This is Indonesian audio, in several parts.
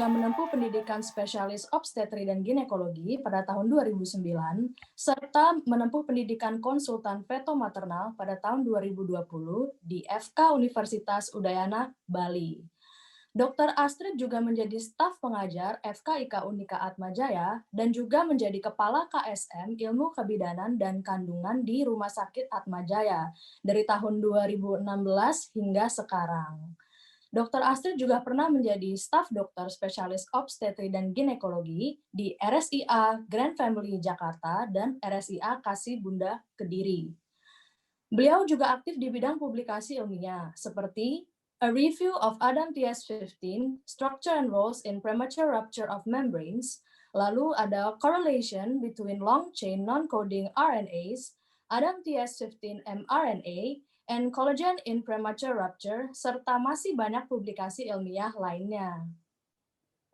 juga menempuh pendidikan spesialis obstetri dan ginekologi pada tahun 2009, serta menempuh pendidikan konsultan feto maternal pada tahun 2020 di FK Universitas Udayana, Bali. Dr. Astrid juga menjadi staf pengajar FKIK Unika Atmajaya dan juga menjadi kepala KSM Ilmu Kebidanan dan Kandungan di Rumah Sakit Atmajaya dari tahun 2016 hingga sekarang. Dr. Astrid juga pernah menjadi staf dokter spesialis obstetri dan ginekologi di RSIA Grand Family Jakarta dan RSIA Kasih Bunda Kediri. Beliau juga aktif di bidang publikasi ilmiah seperti A Review of Adam TS15, Structure and Roles in Premature Rupture of Membranes, lalu ada Correlation between Long Chain Non-Coding RNAs, Adam TS15 mRNA, and Collagen in Premature Rupture, serta masih banyak publikasi ilmiah lainnya.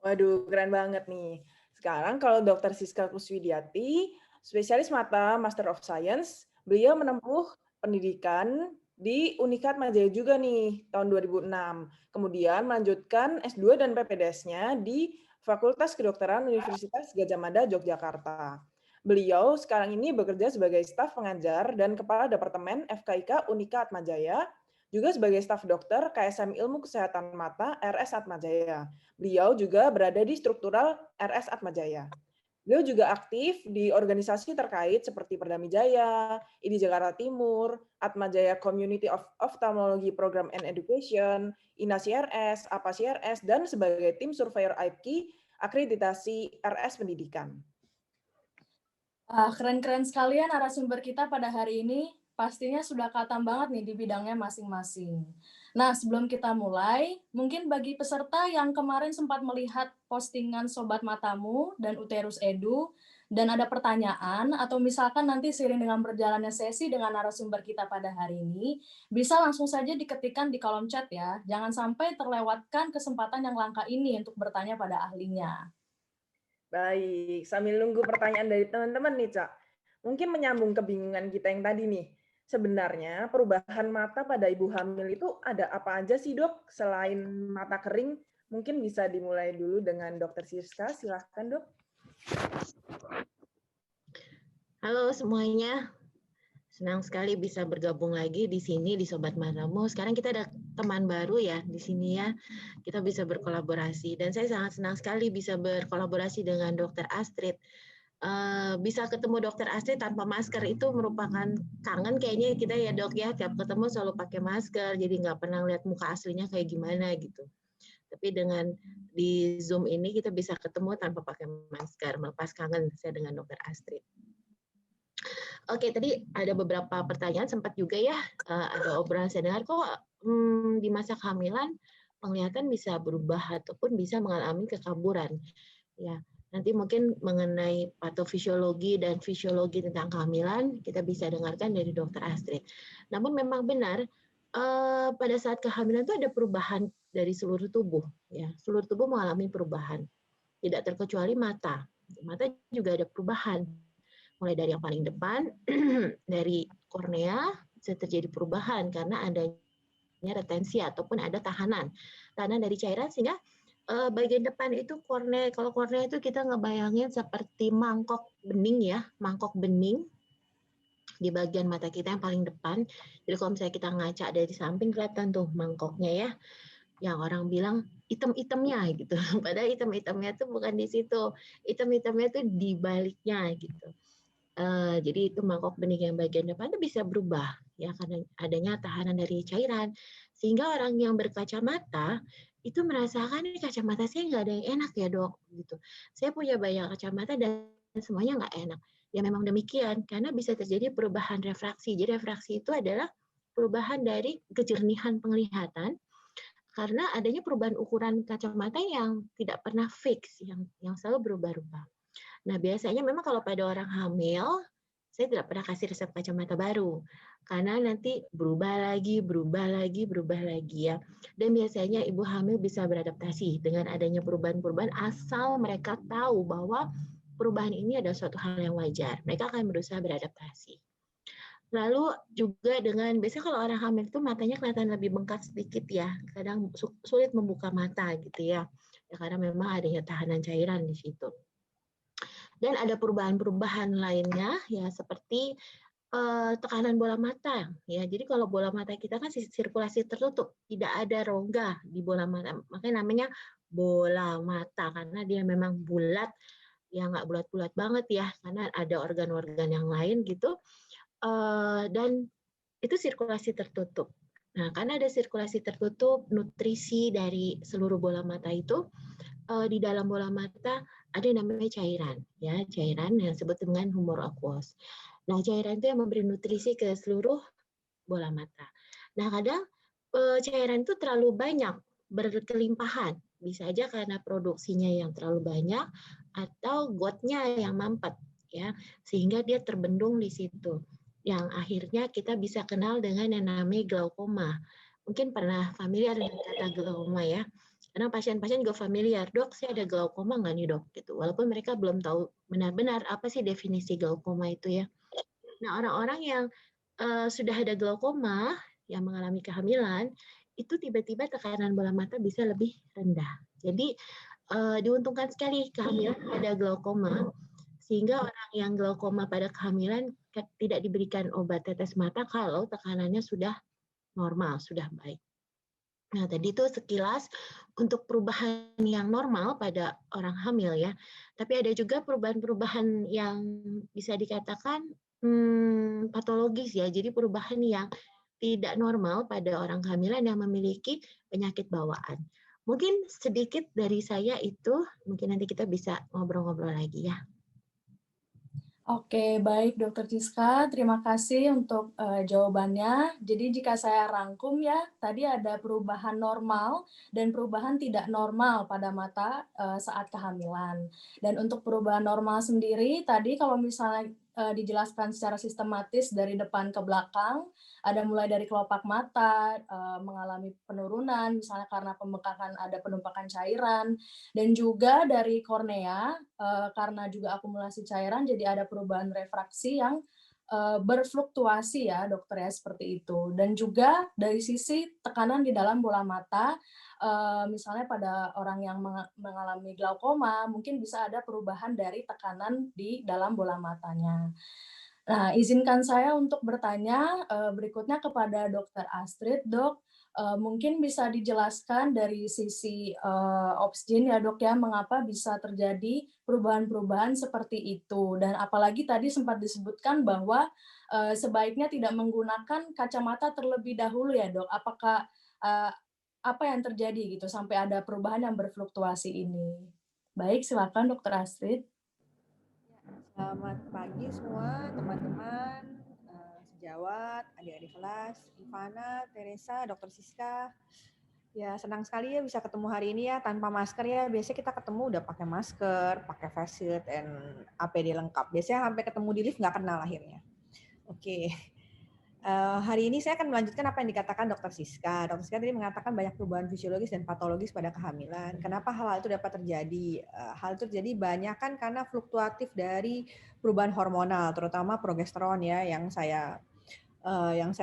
Waduh, keren banget nih. Sekarang kalau Dr. Siska Kuswidiati, spesialis mata Master of Science, beliau menempuh pendidikan di Unika Atmajaya juga nih, tahun 2006. Kemudian melanjutkan S2 dan PPDS-nya di Fakultas Kedokteran Universitas Gadjah Mada, Yogyakarta. Beliau sekarang ini bekerja sebagai staf pengajar dan kepala Departemen FKIK Unika Atmajaya, juga sebagai staf dokter KSM Ilmu Kesehatan Mata RS Atmajaya. Beliau juga berada di struktural RS Atmajaya. Beliau juga aktif di organisasi terkait seperti Perdami Jaya, ID Jakarta Timur, Atmajaya Community of Ophthalmology Program and Education, INA CRS, APA CRS, dan sebagai tim surveyor IPKI akreditasi RS Pendidikan. Keren-keren sekali ya narasumber kita pada hari ini. Pastinya sudah khatam banget nih di bidangnya masing-masing. Nah, sebelum kita mulai, mungkin bagi peserta yang kemarin sempat melihat postingan Sobat Matamu dan Uterus Edu, dan ada pertanyaan, atau misalkan nanti seiring dengan berjalannya sesi dengan narasumber kita pada hari ini, bisa langsung saja diketikkan di kolom chat ya. Jangan sampai terlewatkan kesempatan yang langka ini untuk bertanya pada ahlinya. Baik, sambil nunggu pertanyaan dari teman-teman nih, Cak. Mungkin menyambung kebingungan kita yang tadi nih. Sebenarnya perubahan mata pada ibu hamil itu ada apa aja sih, Dok? Selain mata kering, mungkin bisa dimulai dulu dengan Dr. Siska. Silahkan, Dok. Halo semuanya. Senang sekali bisa bergabung lagi di sini di Sobat Matamu. Sekarang kita ada teman baru ya di sini ya. Kita bisa berkolaborasi dan saya sangat senang sekali bisa berkolaborasi dengan Dr. Astrid. Bisa ketemu Dr. Astrid tanpa masker itu merupakan kangen kayaknya kita ya dok ya, tiap ketemu selalu pakai masker jadi nggak pernah lihat muka aslinya kayak gimana gitu. Tapi dengan di Zoom ini kita bisa ketemu tanpa pakai masker, melepas kangen saya dengan Dr. Astrid. Oke, tadi ada beberapa pertanyaan sempat juga ya, ada obrolan saya dengar kok di masa kehamilan penglihatan bisa berubah ataupun bisa mengalami kekaburan. Ya, nanti mungkin mengenai patofisiologi dan fisiologi tentang kehamilan kita bisa dengarkan dari Dr. Astrid. Namun memang benar pada saat kehamilan itu ada perubahan dari seluruh tubuh. Ya, seluruh tubuh mengalami perubahan. Tidak terkecuali mata. Mata juga ada perubahan. Mulai dari yang paling depan, dari kornea bisa terjadi perubahan karena adanya retensi ataupun ada tahanan dari cairan sehingga bagian depan itu kornea. Kalau kornea itu kita ngebayangin seperti mangkok bening ya, mangkok bening di bagian mata kita yang paling depan. Jadi kalau misalnya kita ngaca dari samping kelihatan tuh mangkoknya ya. Yang orang bilang item-itemnya gitu. Padahal item-itemnya tuh bukan di situ. Item-itemnya tuh di baliknya gitu. Jadi itu mangkok bening yang bagian depan itu bisa berubah ya karena adanya tahanan dari cairan. Sehingga orang yang berkacamata itu merasakan kacamata saya nggak ada yang enak ya dok gitu. Saya punya banyak kacamata dan semuanya nggak enak. Ya memang demikian karena bisa terjadi perubahan refraksi. Jadi refraksi itu adalah perubahan dari kejernihan penglihatan karena adanya perubahan ukuran kacamata yang tidak pernah fix, yang selalu berubah-ubah. Nah biasanya memang kalau pada orang hamil saya tidak pernah kasih resep kacamata baru karena nanti berubah lagi ya. Dan biasanya ibu hamil bisa beradaptasi dengan adanya perubahan-perubahan asal mereka tahu bahwa perubahan ini adalah suatu hal yang wajar. Mereka akan berusaha beradaptasi. Lalu juga dengan biasanya kalau orang hamil itu matanya kelihatan lebih bengkak sedikit ya, kadang sulit membuka mata gitu ya. ya karena memang adanya tahanan cairan di situ. Dan ada perubahan-perubahan lainnya ya seperti tekanan bola mata ya. Jadi kalau bola mata kita kan sirkulasi tertutup, tidak ada rongga di bola mata. Makanya namanya bola mata karena dia memang bulat, ya nggak bulat-bulat banget ya, karena ada organ-organ yang lain gitu. Dan itu sirkulasi tertutup. Nah, karena ada sirkulasi tertutup, nutrisi dari seluruh bola mata itu di dalam bola mata ada yang namanya cairan, ya cairan yang disebut dengan humor aqueous. Nah, cairan itu yang memberi nutrisi ke seluruh bola mata. Nah, kadang cairan itu terlalu banyak, berkelimpahan. Bisa aja karena produksinya yang terlalu banyak atau gotnya yang mampet, ya, sehingga dia terbendung di situ. Yang akhirnya kita bisa kenal dengan yang namanya glaukoma. Mungkin pernah familiar dengan kata glaukoma ya. Karena pasien-pasien juga familiar, dok, saya ada glaukoma nggak nih dok? Gitu. Walaupun mereka belum tahu benar-benar apa sih definisi glaukoma itu ya. Nah, orang-orang yang sudah ada glaukoma, yang mengalami kehamilan, itu tiba-tiba tekanan bola mata bisa lebih rendah. Jadi, diuntungkan sekali kehamilan pada glaukoma, sehingga orang yang glaukoma pada kehamilan tidak diberikan obat tetes mata kalau tekanannya sudah normal, sudah baik. Nah, tadi itu sekilas untuk perubahan yang normal pada orang hamil ya. Tapi ada juga perubahan-perubahan yang bisa dikatakan patologis ya. Jadi perubahan yang tidak normal pada orang kehamilan yang memiliki penyakit bawaan. Mungkin sedikit dari saya itu, mungkin nanti kita bisa ngobrol-ngobrol lagi ya. Oke, baik Dokter Ciska, terima kasih untuk jawabannya. Jadi jika saya rangkum ya, tadi ada perubahan normal dan perubahan tidak normal pada mata saat kehamilan. Dan untuk perubahan normal sendiri, tadi kalau misalnya dijelaskan secara sistematis dari depan ke belakang, ada mulai dari kelopak mata, mengalami penurunan, misalnya karena pembekakan ada penumpakan cairan, dan juga dari kornea, karena juga akumulasi cairan, jadi ada perubahan refraksi yang berfluktuasi ya dokter ya, seperti itu. Dan juga dari sisi tekanan di dalam bola mata, misalnya pada orang yang mengalami glaukoma, mungkin bisa ada perubahan dari tekanan di dalam bola matanya. Nah, izinkan saya untuk bertanya berikutnya kepada Dokter Astrid, Dok. Mungkin bisa dijelaskan dari sisi Opsgyn ya dok ya, mengapa bisa terjadi perubahan-perubahan seperti itu. Dan apalagi tadi sempat disebutkan bahwa sebaiknya tidak menggunakan kacamata terlebih dahulu ya dok. Apakah apa yang terjadi gitu sampai ada perubahan yang berfluktuasi ini? Baik, silakan Dokter Astrid. Selamat pagi semua teman-teman, sejawat, adik-adik kelas, Ivana, Teresa, Dokter Siska. Ya senang sekali ya bisa ketemu hari ini ya tanpa masker ya. Biasanya kita ketemu udah pakai masker, pakai face shield, dan APD lengkap. Biasanya sampai ketemu di lift nggak kenal akhirnya. Oke. Hari ini saya akan melanjutkan apa yang dikatakan Dr. Siska. Dr. Siska tadi mengatakan banyak perubahan fisiologis dan patologis pada kehamilan. Kenapa hal itu dapat terjadi? Hal itu terjadi banyak kan karena fluktuatif dari perubahan hormonal, terutama progesteron ya, yang saya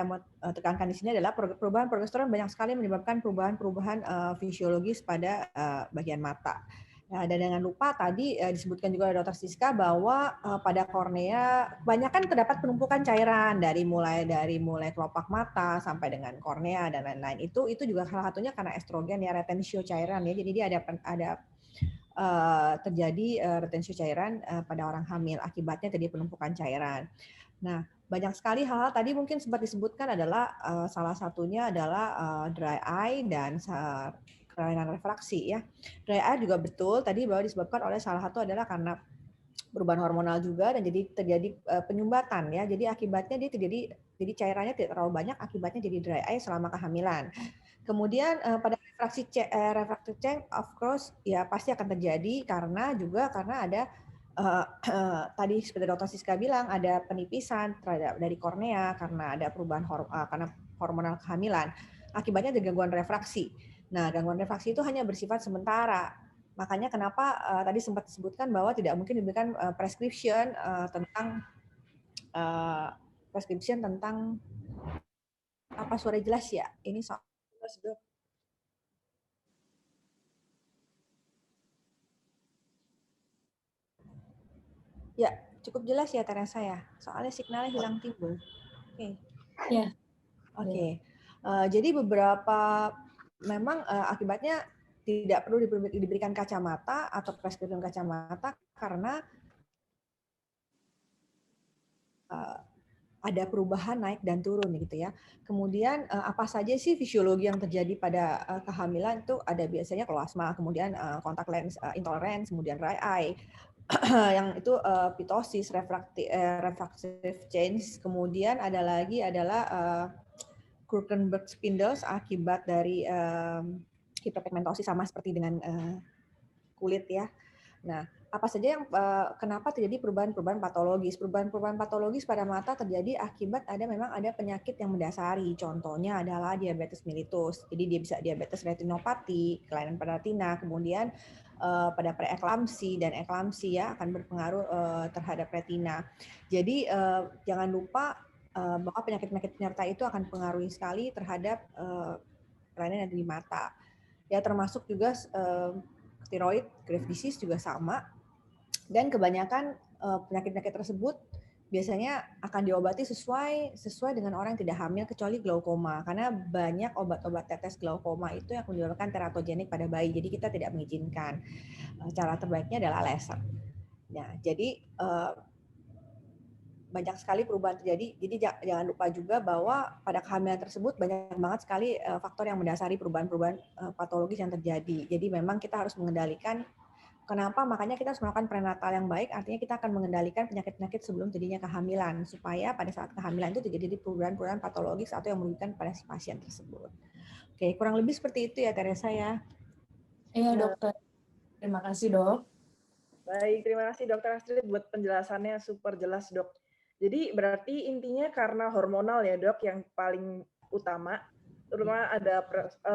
mau tekankan di sini adalah perubahan progesteron banyak sekali menyebabkan perubahan-perubahan fisiologis pada bagian mata. Nah, dan jangan lupa tadi disebutkan juga oleh Dr. Siska bahwa pada kornea banyak kan terdapat penumpukan cairan mulai dari kelopak mata sampai dengan kornea dan lain-lain. Itu juga salah satunya karena estrogen ya, retensio cairan ya. Jadi dia ada terjadi retensio cairan pada orang hamil, akibatnya tadi penumpukan cairan. Nah, banyak sekali hal-hal tadi mungkin sempat disebutkan adalah salah satunya adalah dry eye dan kelainan refraksi ya. Dry eye juga betul tadi bahwa disebabkan oleh salah satu adalah karena perubahan hormonal juga, dan jadi terjadi penyumbatan ya. Jadi akibatnya jadi cairannya tidak terlalu banyak, akibatnya jadi dry eye selama kehamilan. Kemudian pada refractive change of course ya pasti akan terjadi karena ada tadi seperti Dr. Siska bilang ada penipisan terhadap dari kornea karena ada perubahan karena hormonal kehamilan. Akibatnya ada gangguan refraksi. Nah, gangguan refraksi itu hanya bersifat sementara. Makanya kenapa tadi sempat disebutkan bahwa tidak mungkin diberikan prescription tentang apa suara jelas ya. Ini soal Ya, cukup jelas ya Teresa ya. Soalnya signalnya hilang timbul. Oke. Ya. Oke. Jadi beberapa memang akibatnya tidak perlu diberikan kacamata atau prescription kacamata karena ada perubahan naik dan turun gitu ya. Kemudian apa saja sih fisiologi yang terjadi pada kehamilan itu ada biasanya kloasma, kemudian kontak lens intolerance, kemudian dry eye, yang itu pitosis, refractive change, kemudian ada lagi adalah Krukenberg spindles akibat dari hiperpigmentosis sama seperti dengan kulit ya. Nah, apa saja yang kenapa terjadi perubahan-perubahan patologis? Perubahan-perubahan patologis pada mata terjadi akibat memang ada penyakit yang mendasari. Contohnya adalah diabetes mellitus. Jadi dia bisa diabetes retinopati, kelainan pada retina, kemudian pada preeklamsi dan eklamsi ya akan berpengaruh terhadap retina. Jadi jangan lupa bahwa penyakit-penyakit penyerta itu akan pengaruhi sekali terhadap kelainan yang ada di mata. Ya termasuk juga tiroid, Graves' disease juga sama. Dan kebanyakan penyakit-penyakit tersebut biasanya akan diobati sesuai dengan orang yang tidak hamil kecuali glaukoma karena banyak obat-obat tetes glaukoma itu yang menyebabkan teratogenik pada bayi. Jadi kita tidak mengizinkan. Cara terbaiknya adalah laser. Nah, jadi banyak sekali perubahan terjadi. Jadi jangan lupa juga bahwa pada kehamilan tersebut banyak banget sekali faktor yang mendasari perubahan-perubahan patologis yang terjadi. Jadi memang kita harus mengendalikan. Kenapa? Makanya kita harus melakukan prenatal yang baik, artinya kita akan mengendalikan penyakit-penyakit sebelum terjadinya kehamilan, supaya pada saat kehamilan itu terjadi perubahan-perubahan patologis atau yang merugikan pada si pasien tersebut. Oke, kurang lebih seperti itu ya Teresa ya. Iya dokter, terima kasih dok. Baik, terima kasih Dokter Astrid buat penjelasannya super jelas dok. Jadi berarti intinya karena hormonal ya dok yang paling utama, terutama ada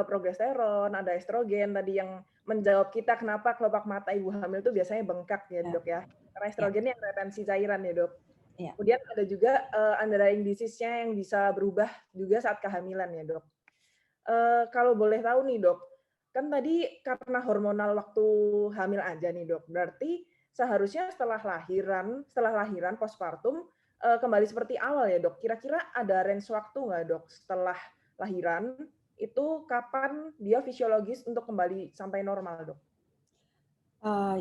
progesteron, ada estrogen tadi yang menjawab kita kenapa kelopak mata ibu hamil itu biasanya bengkak ya dok ya. Karena estrogen yang retensi cairan ya dok. Ya. Kemudian ada juga underlying disease-nya yang bisa berubah juga saat kehamilan ya dok. Kalau boleh tahu nih dok, kan tadi karena hormonal waktu hamil aja nih dok, berarti seharusnya setelah lahiran postpartum kembali seperti awal ya dok. Kira-kira ada range waktu nggak dok setelah lahiran itu kapan dia fisiologis untuk kembali sampai normal dok?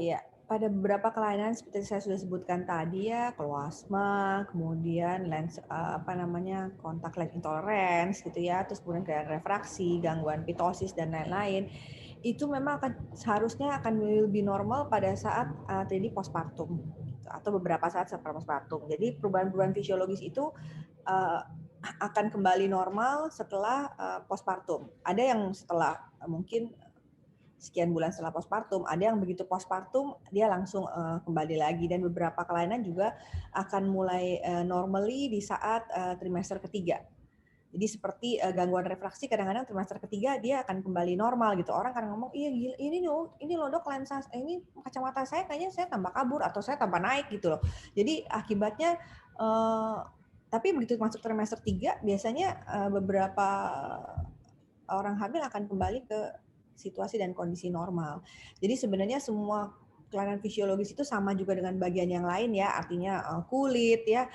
Ya, pada beberapa kelainan seperti saya sudah sebutkan tadi ya, kloasma, kemudian kontak lens intolerance gitu ya, terus kemudian kelainan refraksi, gangguan pitosis dan lain-lain. Itu memang seharusnya akan lebih normal pada saat terjadi postpartum gitu, atau beberapa saat setelah postpartum. Jadi perubahan-perubahan fisiologis itu akan kembali normal setelah postpartum. Ada yang setelah mungkin sekian bulan setelah postpartum, ada yang begitu postpartum dia langsung kembali lagi, dan beberapa kelainan juga akan mulai normally di saat trimester ketiga. Jadi seperti gangguan refraksi kadang-kadang trimester ketiga dia akan kembali normal gitu. Orang kan ngomong, iya gila, ini loh dok lensa, ini kacamata saya kayaknya saya tambah kabur atau saya tambah naik gitu loh. Jadi akibatnya tapi begitu masuk trimester 3 biasanya beberapa orang hamil akan kembali ke situasi dan kondisi normal. Jadi sebenarnya semua kelainan fisiologis itu sama juga dengan bagian yang lain ya, artinya kulit ya,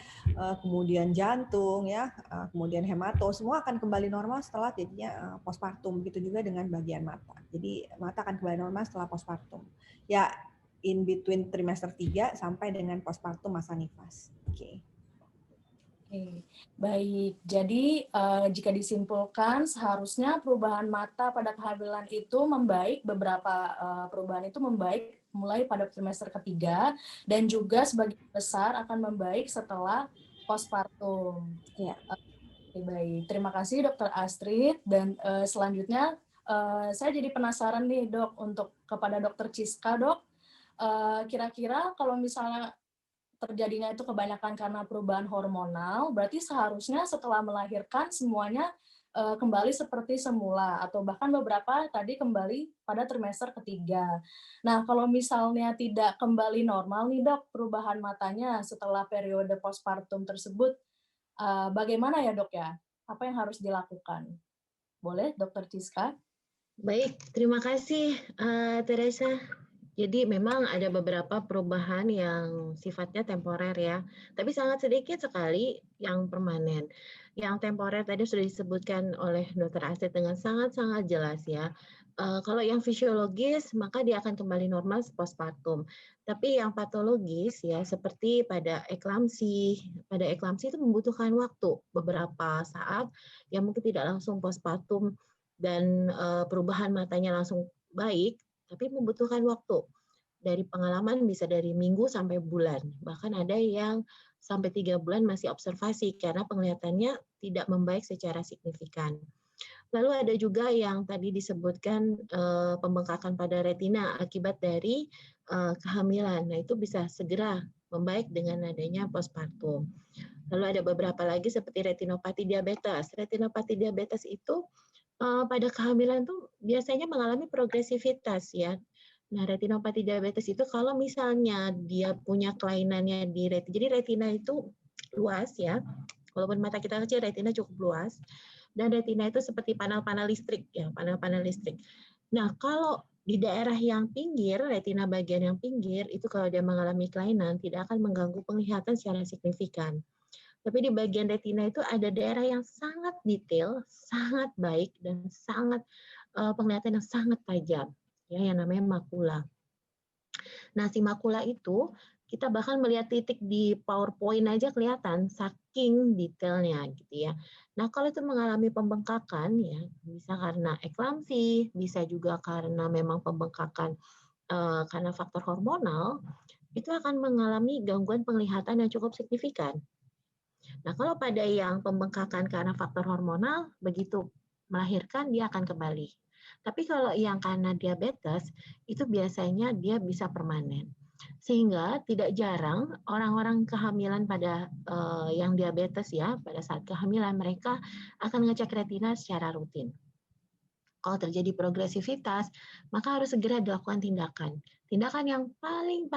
kemudian jantung ya, kemudian hemato, semua akan kembali normal setelah jadinya postpartum. Begitu juga dengan bagian mata. Jadi mata akan kembali normal setelah postpartum. Ya, in between trimester 3 sampai dengan postpartum masa nifas. Oke. Oke, baik. Jadi jika disimpulkan seharusnya perubahan mata pada kehamilan itu membaik, beberapa perubahan itu membaik mulai pada trimester ketiga dan juga sebagian besar akan membaik setelah postpartum. Ya. Oke, baik. Terima kasih Dokter Astrid, dan selanjutnya saya jadi penasaran nih dok untuk kepada Dokter Ciska dok. Kira-kira kalau misalnya terjadinya itu kebanyakan karena perubahan hormonal, berarti seharusnya setelah melahirkan semuanya kembali seperti semula, atau bahkan beberapa tadi kembali pada trimester ketiga. Nah, kalau misalnya tidak kembali normal nih dok, perubahan matanya setelah periode postpartum tersebut, bagaimana ya dok ya? Apa yang harus dilakukan? Boleh, Dokter Ciska? Baik, terima kasih Teresa. Jadi memang ada beberapa perubahan yang sifatnya temporer ya, tapi sangat sedikit sekali yang permanen. Yang temporer tadi sudah disebutkan oleh Dr. Astrid dengan sangat-sangat jelas ya. Kalau yang fisiologis maka dia akan kembali normal postpartum. Tapi yang patologis ya seperti pada eklamsi itu membutuhkan waktu beberapa saat yang mungkin tidak langsung postpartum dan perubahan matanya langsung baik, tapi membutuhkan waktu. Dari pengalaman bisa dari minggu sampai bulan. Bahkan ada yang sampai 3 bulan masih observasi karena penglihatannya tidak membaik secara signifikan. Lalu ada juga yang tadi disebutkan pembengkakan pada retina akibat dari kehamilan. Nah, itu bisa segera membaik dengan adanya postpartum. Lalu ada beberapa lagi seperti retinopati diabetes. Retinopati diabetes itu pada kehamilan tuh biasanya mengalami progresivitas ya. Nah, retinopati diabetes itu kalau misalnya dia punya kelainannya di retina. Jadi retina itu luas ya. Walaupun mata kita kecil, retina cukup luas. Dan retina itu seperti panel-panel listrik ya, panel-panel listrik. Nah, kalau di daerah yang pinggir, retina bagian yang pinggir, itu kalau dia mengalami kelainan, tidak akan mengganggu penglihatan secara signifikan. Tapi di bagian retina itu ada daerah yang sangat detail, sangat baik, dan sangat penglihatan yang sangat tajam, ya, yang namanya makula. Nah, si makula itu kita bahkan melihat titik di PowerPoint aja kelihatan saking detailnya gitu ya. Nah, kalau itu mengalami pembengkakan ya, bisa karena eklamsi, bisa juga karena memang pembengkakan karena faktor hormonal, itu akan mengalami gangguan penglihatan yang cukup signifikan. Nah, kalau pada yang pembengkakan karena faktor hormonal, begitu melahirkan dia akan kembali. Tapi kalau yang karena diabetes, itu biasanya dia bisa permanen. Sehingga tidak jarang orang-orang kehamilan pada yang diabetes ya, pada saat kehamilan mereka akan ngecek retina secara rutin. Kalau terjadi progresivitas, maka harus segera dilakukan tindakan. Tindakan yang paling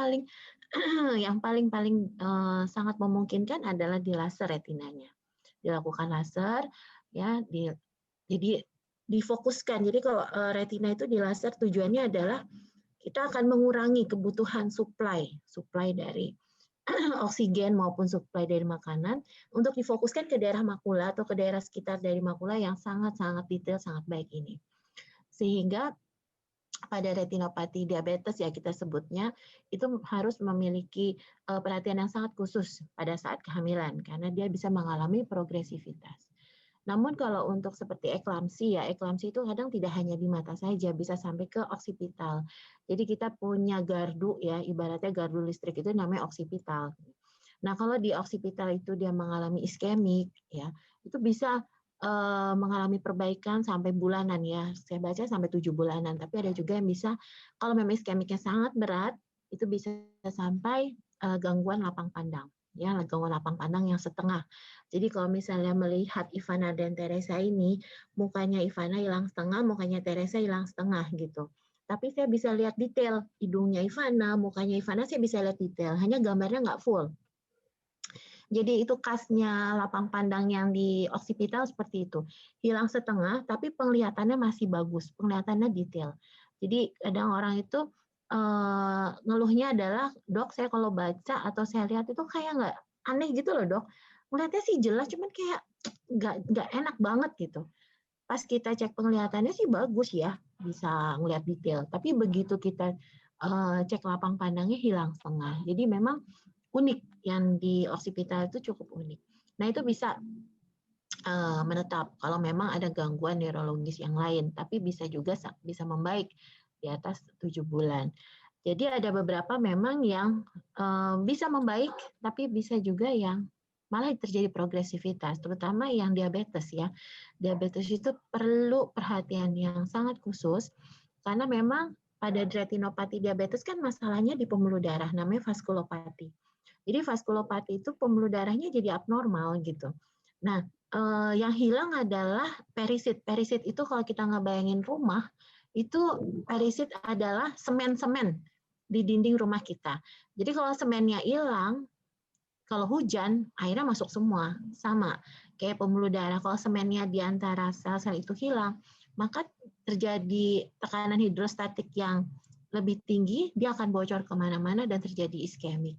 sangat memungkinkan adalah di laser retinanya. Dilakukan laser, ya, jadi difokuskan. Jadi kalau retina itu di laser tujuannya adalah kita akan mengurangi kebutuhan supply dari oksigen maupun supply dari makanan untuk difokuskan ke daerah makula atau ke daerah sekitar dari makula yang sangat-sangat detail, sangat baik ini. Sehingga pada retinopati diabetes ya kita sebutnya itu harus memiliki perhatian yang sangat khusus pada saat kehamilan karena dia bisa mengalami progresivitas. Namun kalau untuk seperti eklamsi ya, eklamsi itu kadang tidak hanya di mata saja, bisa sampai ke oksipital. Jadi kita punya gardu ya, ibaratnya gardu listrik itu namanya oksipital. Nah, kalau di oksipital itu dia mengalami iskemik ya, itu bisa mengalami perbaikan sampai bulanan ya. Saya baca sampai 7 bulanan, tapi ada juga yang bisa kalau memang iskemiknya sangat berat, itu bisa sampai gangguan lapang pandang. Ya, gangguan lapang pandang yang setengah. Jadi kalau misalnya melihat Ivana dan Teresa ini, mukanya Ivana hilang setengah, mukanya Teresa hilang setengah gitu. Tapi saya bisa lihat detail hidungnya Ivana, mukanya Ivana saya bisa lihat detail, hanya gambarnya nggak full. Jadi itu khasnya lapang pandang yang di oksipital seperti itu. Hilang setengah, tapi penglihatannya masih bagus, penglihatannya detail. Jadi kadang orang itu ngeluhnya adalah, dok saya kalau baca atau saya lihat itu kayak nggak aneh gitu loh dok. Ngelihatnya sih jelas, cuman kayak nggak enak banget gitu. Pas kita cek penglihatannya sih bagus ya, bisa ngelihat detail. Tapi begitu kita cek lapang pandangnya hilang setengah. Jadi memang unik yang di oksipital itu cukup unik. Nah itu bisa menetap kalau memang ada gangguan neurologis yang lain, tapi bisa juga bisa membaik di atas 7 bulan. Jadi ada beberapa memang yang bisa membaik, tapi bisa juga yang malah terjadi progresivitas, terutama yang diabetes ya. Diabetes itu perlu perhatian yang sangat khusus karena memang pada retinopati diabetes kan masalahnya di pembuluh darah, namanya vaskulopati. Jadi vaskulopati itu pembuluh darahnya jadi abnormal gitu. Nah, yang hilang adalah perisit. Perisit itu kalau kita ngebayangin rumah, itu perisit adalah semen-semen di dinding rumah kita. Jadi kalau semennya hilang, kalau hujan, airnya masuk semua. Sama, kayak pembuluh darah. Kalau semennya di antara sel-sel itu hilang, maka terjadi tekanan hidrostatik yang lebih tinggi, dia akan bocor kemana-mana dan terjadi iskemik.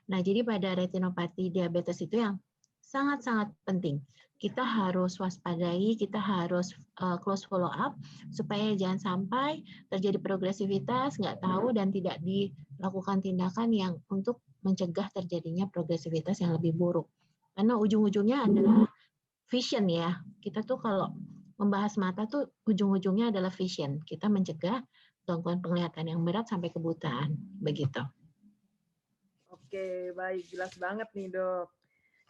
Nah, jadi pada retinopati diabetes itu yang sangat-sangat penting. Kita harus waspadai, kita harus close follow up, supaya jangan sampai terjadi progresivitas, nggak tahu, dan tidak dilakukan tindakan yang untuk mencegah terjadinya progresivitas yang lebih buruk. Karena ujung-ujungnya adalah vision ya. Kita tuh kalau membahas mata tuh ujung-ujungnya adalah vision. Kita mencegah gangguan penglihatan yang berat sampai kebutaan. Begitu. Oke, baik. Jelas banget nih, Dok.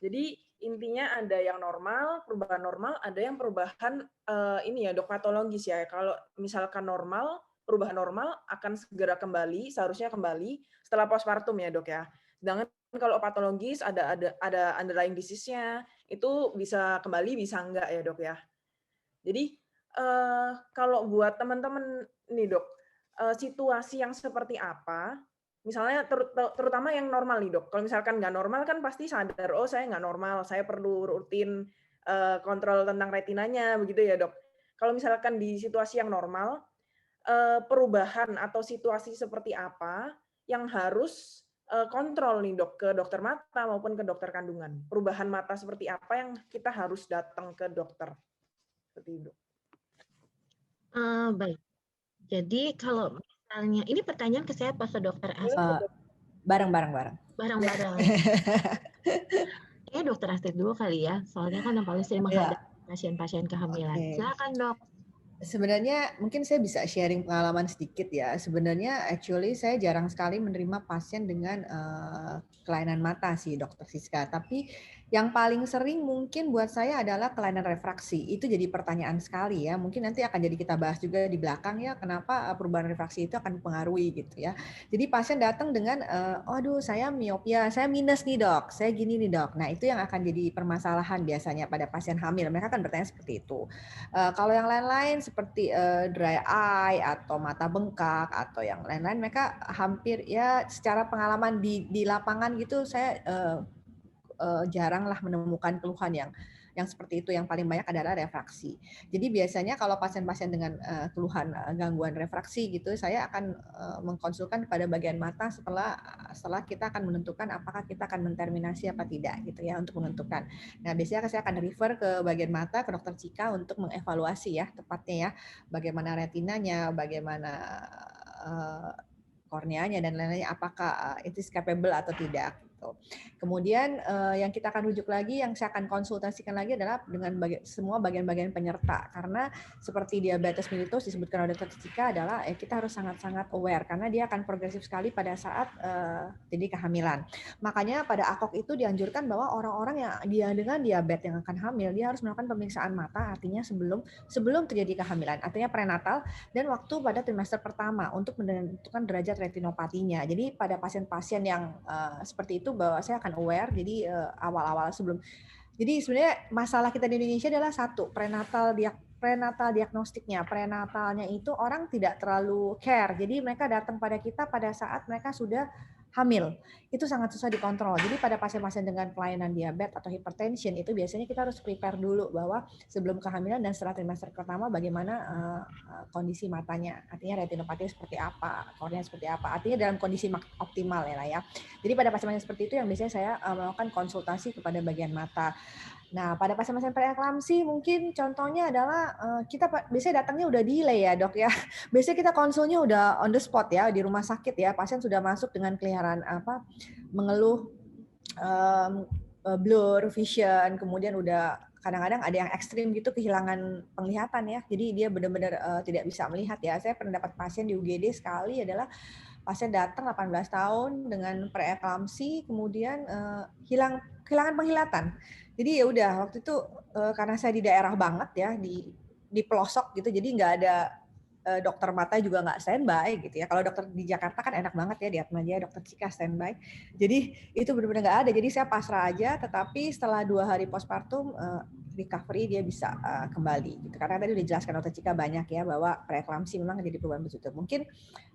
Jadi intinya ada yang normal, perubahan normal, ada yang perubahan ini ya, Dok, patologis ya. Kalau misalkan normal, perubahan normal akan segera kembali, seharusnya kembali setelah postpartum ya, Dok ya. Sedangkan kalau patologis ada underlying disease-nya, itu bisa kembali, bisa enggak ya, Dok ya. Jadi kalau buat teman-teman nih, Dok, situasi yang seperti apa, misalnya terutama yang normal nih, Dok. Kalau misalkan nggak normal kan pasti sadar, oh saya nggak normal, saya perlu rutin kontrol tentang retinanya, begitu ya, Dok. Kalau misalkan di situasi yang normal, perubahan atau situasi seperti apa yang harus kontrol nih, Dok, ke dokter mata maupun ke dokter kandungan. Perubahan mata seperti apa yang kita harus datang ke dokter? Seperti itu. Baik. Jadi kalau misalnya, ini pertanyaan ke saya pas ke dokter Astrid. Bareng-bareng. Bareng-bareng. Dokter Astrid dulu kali ya, soalnya kan yang paling sering menghadapi pasien-pasien kehamilan. Silakan, Dok. Sebenarnya mungkin saya bisa sharing pengalaman sedikit ya. Sebenarnya actually saya jarang sekali menerima pasien dengan kelainan mata sih, Dokter Siska. Tapi yang paling sering mungkin buat saya adalah kelainan refraksi. Itu jadi pertanyaan sekali ya. Mungkin nanti akan jadi kita bahas juga di belakang ya, kenapa perubahan refraksi itu akan mempengaruhi gitu ya. Jadi pasien datang dengan, aduh saya miopia, saya minus nih, Dok, saya gini nih, Dok. Nah itu yang akan jadi permasalahan biasanya pada pasien hamil. Mereka akan bertanya seperti itu. Kalau yang lain-lain seperti dry eye atau mata bengkak atau yang lain-lain, mereka hampir ya secara pengalaman di lapangan gitu, saya jarang lah menemukan keluhan yang seperti itu. Yang paling banyak adalah refraksi. Jadi biasanya kalau pasien-pasien dengan keluhan gangguan refraksi gitu, saya akan mengkonsulkan pada bagian mata setelah kita akan menentukan apakah kita akan menterminasi apa tidak gitu ya, untuk menentukan. Nah biasanya saya akan refer ke bagian mata ke dokter Cika untuk mengevaluasi ya tepatnya ya, bagaimana retinanya, bagaimana korneanya dan lain-lainnya, apakah it is capable atau tidak. Kemudian yang kita akan rujuk lagi, yang saya akan konsultasikan lagi adalah dengan semua bagian-bagian penyerta, karena seperti diabetes mellitus disebutkan oleh Dr. Cika adalah kita harus sangat-sangat aware karena dia akan progresif sekali pada saat jadi kehamilan. Makanya pada AKOK itu dianjurkan bahwa orang-orang yang dengan diabetes yang akan hamil, dia harus melakukan pemeriksaan mata, artinya sebelum terjadi kehamilan, artinya prenatal dan waktu pada trimester pertama untuk menentukan derajat retinopatinya. Jadi pada pasien-pasien yang seperti itu, bahwa saya akan aware, jadi awal-awal sebelum. Jadi sebenarnya masalah kita di Indonesia adalah satu, prenatal diagnostiknya. Prenatalnya itu orang tidak terlalu care. Jadi mereka datang pada kita pada saat mereka sudah hamil. Itu sangat susah dikontrol. Jadi pada pasien-pasien dengan kelainan diabetes atau hypertension itu biasanya kita harus prepare dulu bahwa sebelum kehamilan dan setelah trimester pertama bagaimana kondisi matanya. Artinya retinopati seperti apa, kornea seperti apa. Artinya dalam kondisi optimal ya. Jadi pada pasien-pasien seperti itu yang biasanya saya melakukan konsultasi kepada bagian mata. Nah, pada pasien-pasien preeklamsi mungkin contohnya adalah kita biasanya datangnya udah delay ya, Dok ya. Biasanya kita konsulnya udah on the spot ya, di rumah sakit ya. Pasien sudah masuk dengan keliharan mengeluh blur vision, kemudian udah kadang-kadang ada yang ekstrim gitu kehilangan penglihatan ya. Jadi dia benar-benar tidak bisa melihat ya. Saya pernah dapat pasien di UGD sekali adalah pasien datang 18 tahun dengan preeklamsi, kemudian kehilangan penglihatan. Jadi ya udah waktu itu karena saya di daerah banget ya, di pelosok gitu, jadi nggak ada dokter mata juga nggak standby gitu ya. Kalau dokter di Jakarta kan enak banget ya, di Atma Jaya dokter Cika standby. Jadi itu benar-benar nggak ada. Jadi saya pasrah aja. Tetapi setelah 2 hari postpartum recovery dia bisa kembali. Gitu. Karena tadi udah dijelaskan dokter Cika banyak ya bahwa preeklamsi memang jadi perubahan begitu. Mungkin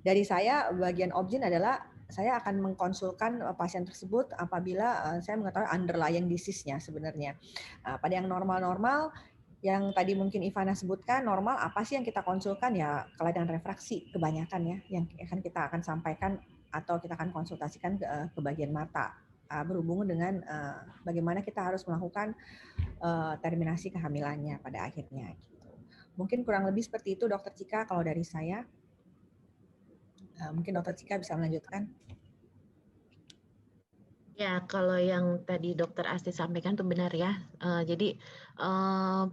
dari saya bagian objin adalah saya akan mengkonsulkan pasien tersebut apabila saya mengetahui underlying disease-nya sebenarnya. Pada yang normal-normal yang tadi mungkin Ivana sebutkan, normal apa sih yang kita konsulkan ya kelainan refraksi kebanyakan ya, yang kita akan sampaikan atau kita akan konsultasikan ke bagian mata berhubungan dengan bagaimana kita harus melakukan terminasi kehamilannya pada akhirnya. Gitu. Mungkin kurang lebih seperti itu, Dokter Cika kalau dari saya. Mungkin Dokter Cika bisa melanjutkan. Ya, kalau yang tadi Dokter Astrid sampaikan itu benar ya. Jadi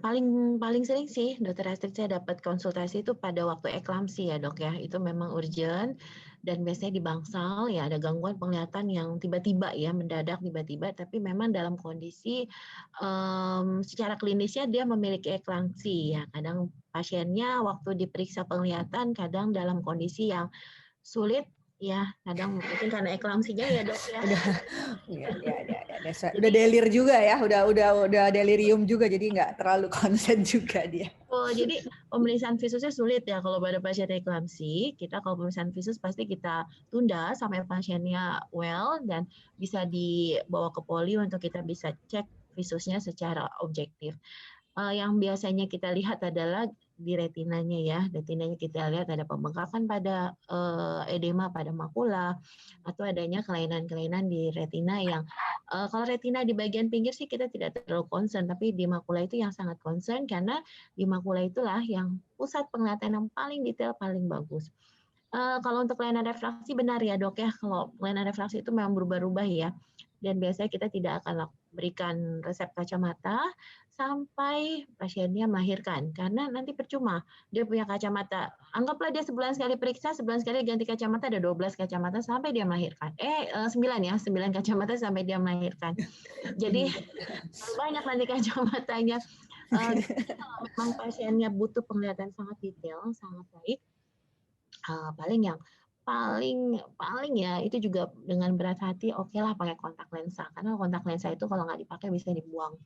paling sering sih Dokter Astrid saya dapat konsultasi itu pada waktu eklamsi ya Dok ya. Itu memang urgent dan biasanya di bangsal ya ada gangguan penglihatan yang tiba-tiba ya mendadak tiba-tiba. Tapi memang dalam kondisi secara klinisnya dia memiliki eklamsi ya. Kadang pasiennya waktu diperiksa penglihatan kadang dalam kondisi yang sulit. Ya, kadang mungkin karena eklamsinya ya Dok ya. Udah delir juga ya, udah delirium juga, jadi nggak terlalu konsen juga dia. Oh, jadi pemeriksaan visusnya sulit ya kalau pada pasien eklamsi. Kita kalau pemeriksaan visus pasti kita tunda sampai pasiennya well dan bisa dibawa ke poli untuk kita bisa cek visusnya secara objektif. Yang biasanya kita lihat adalah di retinanya ya, retinanya kita lihat ada pembengkakan pada edema pada makula atau adanya kelainan-kelainan di retina yang kalau retina di bagian pinggir sih kita tidak terlalu concern, tapi di makula itu yang sangat concern karena di makula itulah yang pusat penglihatan yang paling detail paling bagus. Kalau untuk kelainan refraksi benar ya Dok ya, kalau kelainan refraksi itu memang berubah-ubah ya. Dan biasanya kita tidak akan berikan resep kacamata sampai pasiennya melahirkan. Karena nanti percuma, dia punya kacamata. Anggaplah dia sebulan sekali periksa, sebulan sekali ganti kacamata, ada 12 kacamata sampai dia melahirkan. 9 ya, 9 kacamata sampai dia melahirkan. Jadi banyak nanti kacamatanya. Kalau memang pasiennya butuh penglihatan sangat detail, sangat baik, paling ya itu juga dengan berat hati oke lah pakai kontak lensa karena kontak lensa itu kalau nggak dipakai bisa dibuang.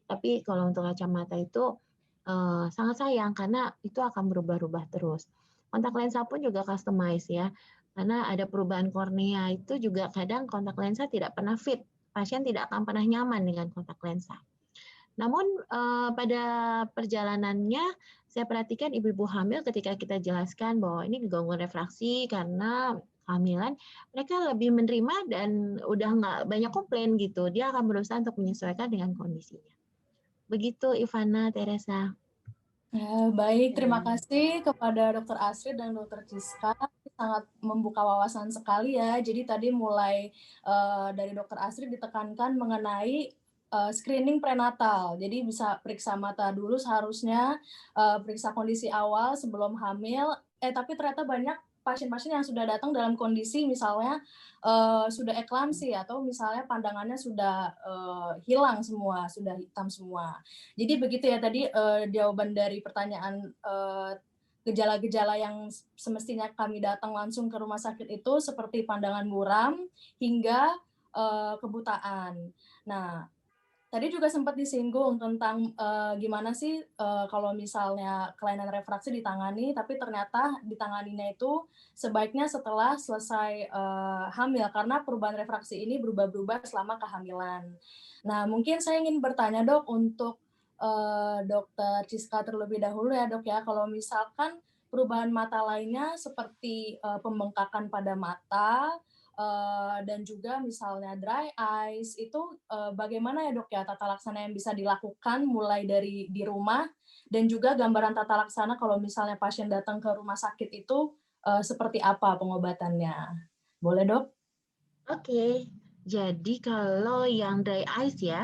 Tapi kalau untuk kacamata itu sangat sayang karena itu akan berubah-ubah terus. Kontak lensa pun juga customize ya karena ada perubahan kornea itu juga kadang kontak lensa tidak pernah fit. Pasien tidak akan pernah nyaman dengan kontak lensa. Namun pada perjalanannya saya perhatikan ibu-ibu hamil ketika kita jelaskan bahwa ini gangguan refraksi karena kehamilan, mereka lebih menerima dan udah nggak banyak komplain gitu. Dia akan berusaha untuk menyesuaikan dengan kondisinya. Begitu Ivana, Teresa. Ya, baik, terima kasih kepada Dr. Astrid dan Dr. Ciska. Sangat membuka wawasan sekali ya. Jadi tadi mulai dari Dr. Astrid ditekankan mengenai screening prenatal. Jadi bisa periksa mata dulu seharusnya, periksa kondisi awal sebelum hamil. Tapi ternyata banyak pasien-pasien yang sudah datang dalam kondisi misalnya sudah eklamsi atau misalnya pandangannya sudah hilang semua, sudah hitam semua. Jadi begitu ya tadi jawaban dari pertanyaan gejala-gejala yang semestinya kami datang langsung ke rumah sakit itu seperti pandangan buram hingga kebutaan. Nah, tadi juga sempat disinggung tentang gimana sih kalau misalnya kelainan refraksi ditangani, tapi ternyata ditanganinya itu sebaiknya setelah selesai hamil, karena perubahan refraksi ini berubah-ubah selama kehamilan. Nah, mungkin saya ingin bertanya Dok untuk Dokter Ciska terlebih dahulu ya Dok ya, kalau misalkan perubahan mata lainnya seperti pembengkakan pada mata, dan juga misalnya dry eyes itu bagaimana ya Dok ya tata laksana yang bisa dilakukan mulai dari di rumah dan juga gambaran tata laksana kalau misalnya pasien datang ke rumah sakit itu seperti apa pengobatannya? Boleh Dok? Oke. Jadi kalau yang dry eyes ya,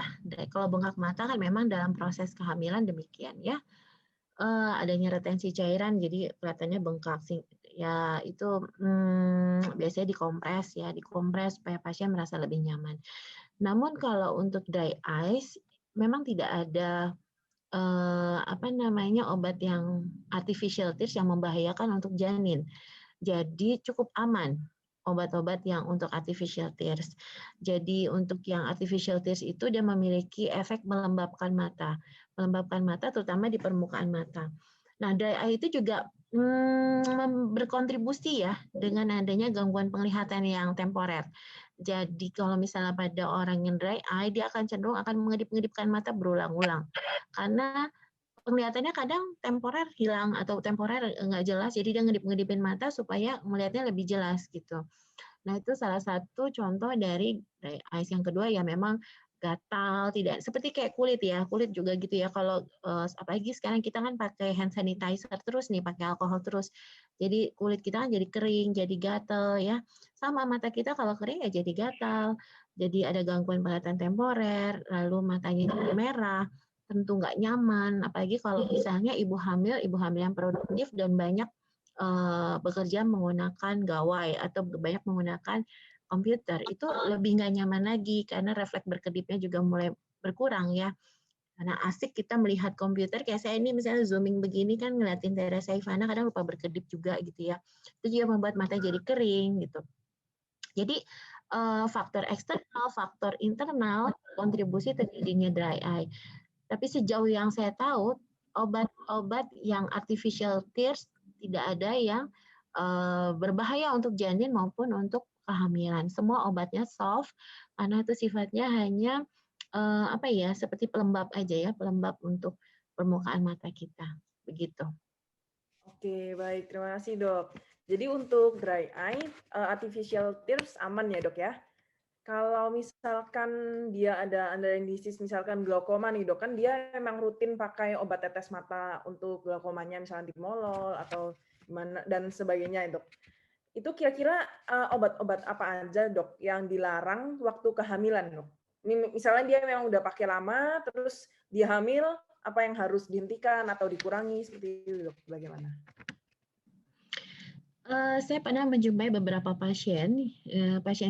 kalau bengkak mata kan memang dalam proses kehamilan demikian ya. Adanya retensi cairan jadi kelihatannya bengkak ya itu biasanya dikompres supaya pasien merasa lebih nyaman. Namun kalau untuk dry eyes memang tidak ada obat yang artificial tears yang membahayakan untuk janin. Jadi cukup aman obat-obat yang untuk artificial tears. Jadi untuk yang artificial tears itu dia memiliki efek melembabkan mata terutama di permukaan mata. Nah, dry eye itu juga berkontribusi ya dengan adanya gangguan penglihatan yang temporer. Jadi kalau misalnya pada orang yang dry eye, dia akan cenderung akan mengedip-ngedipkan mata berulang-ulang. Karena penglihatannya kadang temporer hilang atau temporer nggak jelas, jadi dia ngedip-ngedipin mata supaya melihatnya lebih jelas gitu. Nah, itu salah satu contoh dari dry eyes. Yang kedua ya memang gatal, tidak seperti kayak kulit ya, kulit juga gitu ya. Kalau apalagi sekarang kita kan pakai hand sanitizer terus nih, pakai alkohol terus. Jadi kulit kita kan jadi kering, jadi gatal ya. Sama mata kita kalau kering ya jadi gatal. Jadi ada gangguan penglihatan temporer, lalu matanya jadi merah, tentu nggak nyaman. Apalagi kalau misalnya ibu hamil yang produktif dan banyak bekerja menggunakan gawai atau banyak menggunakan komputer, itu lebih nggak nyaman lagi karena refleks berkedipnya juga mulai berkurang ya. Karena asik kita melihat komputer, kayak saya ini misalnya zooming begini kan ngeliatin Teresa Ivana kadang lupa berkedip juga gitu ya. Itu juga membuat mata jadi kering gitu. Jadi faktor eksternal, faktor internal kontribusi terjadinya dry eye. Tapi sejauh yang saya tahu, obat-obat yang artificial tears tidak ada yang berbahaya untuk janin maupun untuk kehamilan. Semua obatnya soft karena itu sifatnya hanya seperti pelembab aja ya, pelembab untuk permukaan mata kita. Begitu. Oke, baik. Terima kasih, Dok. Jadi untuk dry eye, artificial tears aman ya, Dok ya? Kalau misalkan dia ada underlying disease, misalkan glaukoma nih, Dok, kan dia memang rutin pakai obat tetes mata untuk glaukomanya, misalnya timolol atau gimana dan sebagainya, Dok. Itu kira-kira obat-obat apa aja, Dok, yang dilarang waktu kehamilan, Dok? Misalnya dia memang udah pakai lama, terus dia hamil, apa yang harus dihentikan atau dikurangi seperti itu, Dok? Bagaimana? Saya pernah menjumpai beberapa pasien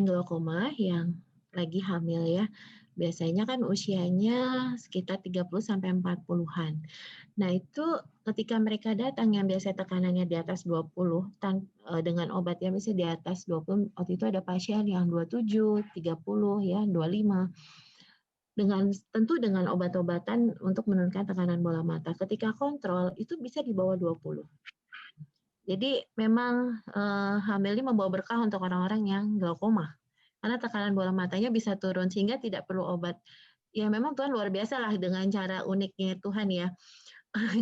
glaukoma yang lagi hamil ya. Biasanya kan usianya sekitar 30 sampai 40-an. Nah, itu ketika mereka datang yang biasanya tekanannya di atas 20 dengan obat yang misalnya di atas 20, waktu itu ada pasien yang 27, 30 ya, 25. Tentu dengan obat-obatan untuk menurunkan tekanan bola mata. Ketika kontrol itu bisa di bawah 20. Jadi memang hamil ini membawa berkah untuk orang-orang yang glaukoma. Karena tekanan bola matanya bisa turun sehingga tidak perlu obat. Ya memang Tuhan luar biasa lah dengan cara uniknya Tuhan ya.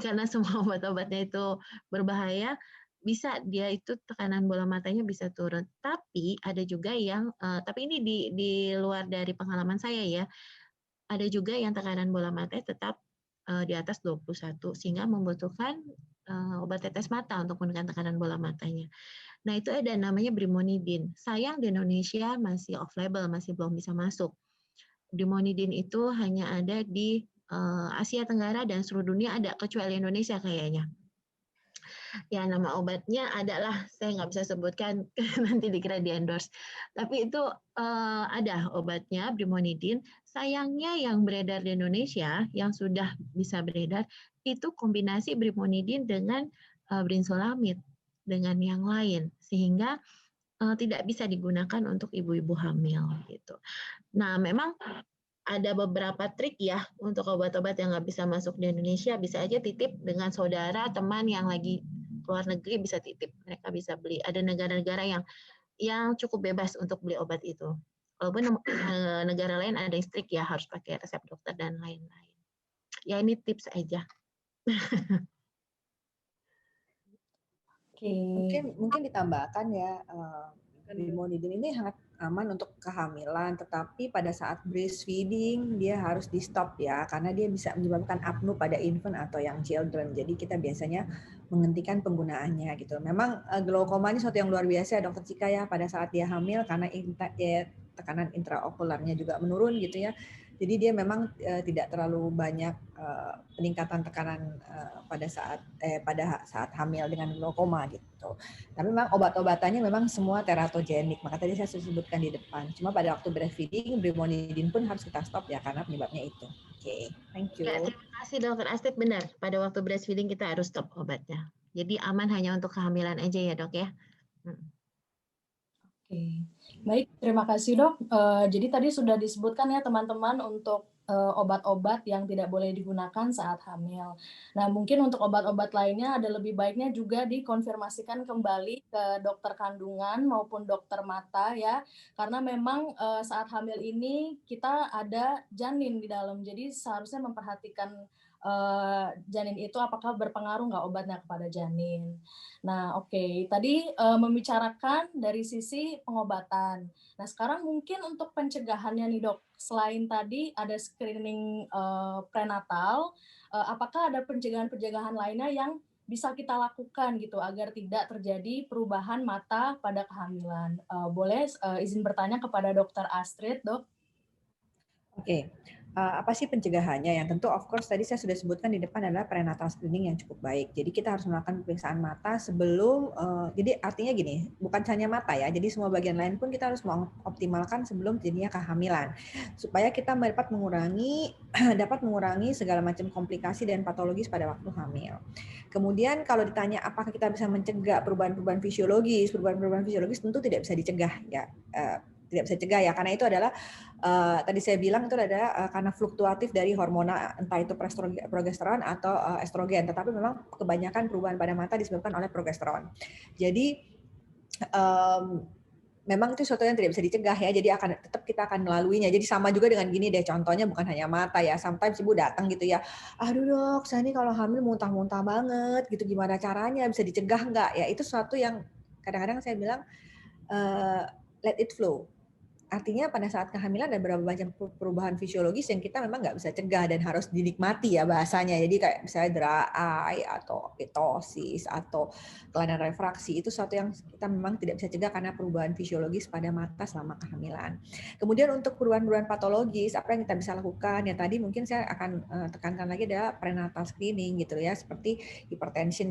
Karena semua obat-obatnya itu berbahaya, bisa dia itu tekanan bola matanya bisa turun. Tapi ada juga yang, tapi ini di luar dari pengalaman saya ya, ada juga yang tekanan bola matanya tetap di atas 21 sehingga membutuhkan obat tetes mata untuk menurunkan tekanan bola matanya. Nah, itu ada namanya brimonidin. Sayang di Indonesia masih off label, masih belum bisa masuk. Brimonidin itu hanya ada di Asia Tenggara dan seluruh dunia ada, kecuali Indonesia kayaknya. Ya, nama obatnya adalah, saya nggak bisa sebutkan, nanti dikira di endorse. Tapi itu ada obatnya, brimonidin. Sayangnya yang beredar di Indonesia, yang sudah bisa beredar, itu kombinasi brimonidin dengan brinzolamid, dengan yang lain. Sehingga tidak bisa digunakan untuk ibu-ibu hamil. Gitu. Nah, memang ada beberapa trik ya untuk obat-obat yang nggak bisa masuk di Indonesia, bisa aja titip dengan saudara, teman yang lagi luar negeri bisa titip, mereka bisa beli. Ada negara-negara yang cukup bebas untuk beli obat itu. Walaupun negara lain ada yang strict ya, harus pakai resep dokter dan lain-lain. Ya ini tips aja. Mungkin ditambahkan ya, brimonidin ini sangat aman untuk kehamilan, tetapi pada saat breastfeeding dia harus di stop ya, karena dia bisa menyebabkan apnu pada infant atau yang children. Jadi kita biasanya menghentikan penggunaannya gitu. Memang glaukoma ini suatu yang luar biasa, Dokter Cika ya, pada saat dia hamil karena tekanan intraokularnya juga menurun gitu ya. Jadi dia memang tidak terlalu banyak peningkatan tekanan pada saat hamil dengan glaukoma gitu. Tapi memang obat-obatannya memang semua teratogenik. Maka tadi saya sudah sebutkan di depan. Cuma pada waktu breastfeeding, brimonidin pun harus kita stop ya karena penyebabnya itu. Oke, thank you. Ya, terima kasih Dokter Astrid, benar. Pada waktu breastfeeding kita harus stop obatnya. Jadi aman hanya untuk kehamilan aja ya Dok ya. Oke, baik, terima kasih Dok. Jadi tadi sudah disebutkan ya teman-teman untuk obat-obat yang tidak boleh digunakan saat hamil. Nah, mungkin untuk obat-obat lainnya ada lebih baiknya juga dikonfirmasikan kembali ke dokter kandungan maupun dokter mata ya, karena memang saat hamil ini kita ada janin di dalam, jadi seharusnya memperhatikan janin itu apakah berpengaruh nggak obatnya kepada janin. Nah, oke. Tadi membicarakan dari sisi pengobatan. Nah, sekarang mungkin untuk pencegahannya nih dok, selain tadi ada screening prenatal, apakah ada pencegahan-pencegahan lainnya yang bisa kita lakukan gitu agar tidak terjadi perubahan mata pada kehamilan? Boleh izin bertanya kepada Dokter Astrid, dok? Oke, apa sih pencegahannya? Yang tentu of course tadi saya sudah sebutkan di depan adalah prenatal screening yang cukup baik. Jadi kita harus melakukan pemeriksaan mata sebelum, jadi artinya gini, bukan hanya mata ya, jadi semua bagian lain pun kita harus mengoptimalkan sebelum terjadinya kehamilan. Supaya kita dapat mengurangi segala macam komplikasi dan patologis pada waktu hamil. Kemudian kalau ditanya apakah kita bisa mencegah perubahan-perubahan fisiologis tentu tidak bisa dicegah ya. Tidak bisa cegah ya, karena itu adalah tadi saya bilang itu adalah karena fluktuatif dari hormonal, entah itu progesteron atau estrogen, tetapi memang kebanyakan perubahan pada mata disebabkan oleh progesteron. Jadi memang itu sesuatu yang tidak bisa dicegah ya, jadi tetap kita akan melaluinya. Jadi sama juga dengan gini deh, contohnya bukan hanya mata ya, sometimes ibu datang gitu ya, aduh dok, saya ini kalau hamil muntah-muntah banget gitu, gimana caranya, bisa dicegah nggak? Ya itu sesuatu yang kadang-kadang saya bilang let it flow. Artinya pada saat kehamilan ada beberapa macam perubahan fisiologis yang kita memang nggak bisa cegah dan harus dinikmati ya bahasanya. Jadi kayak misalnya dry eye atau ptosis atau kelainan refraksi, itu sesuatu yang kita memang tidak bisa cegah karena perubahan fisiologis pada mata selama kehamilan. Kemudian untuk perubahan-perubahan patologis, apa yang kita bisa lakukan? Ya tadi mungkin saya akan tekankan lagi adalah prenatal screening gitu ya, seperti hipertensi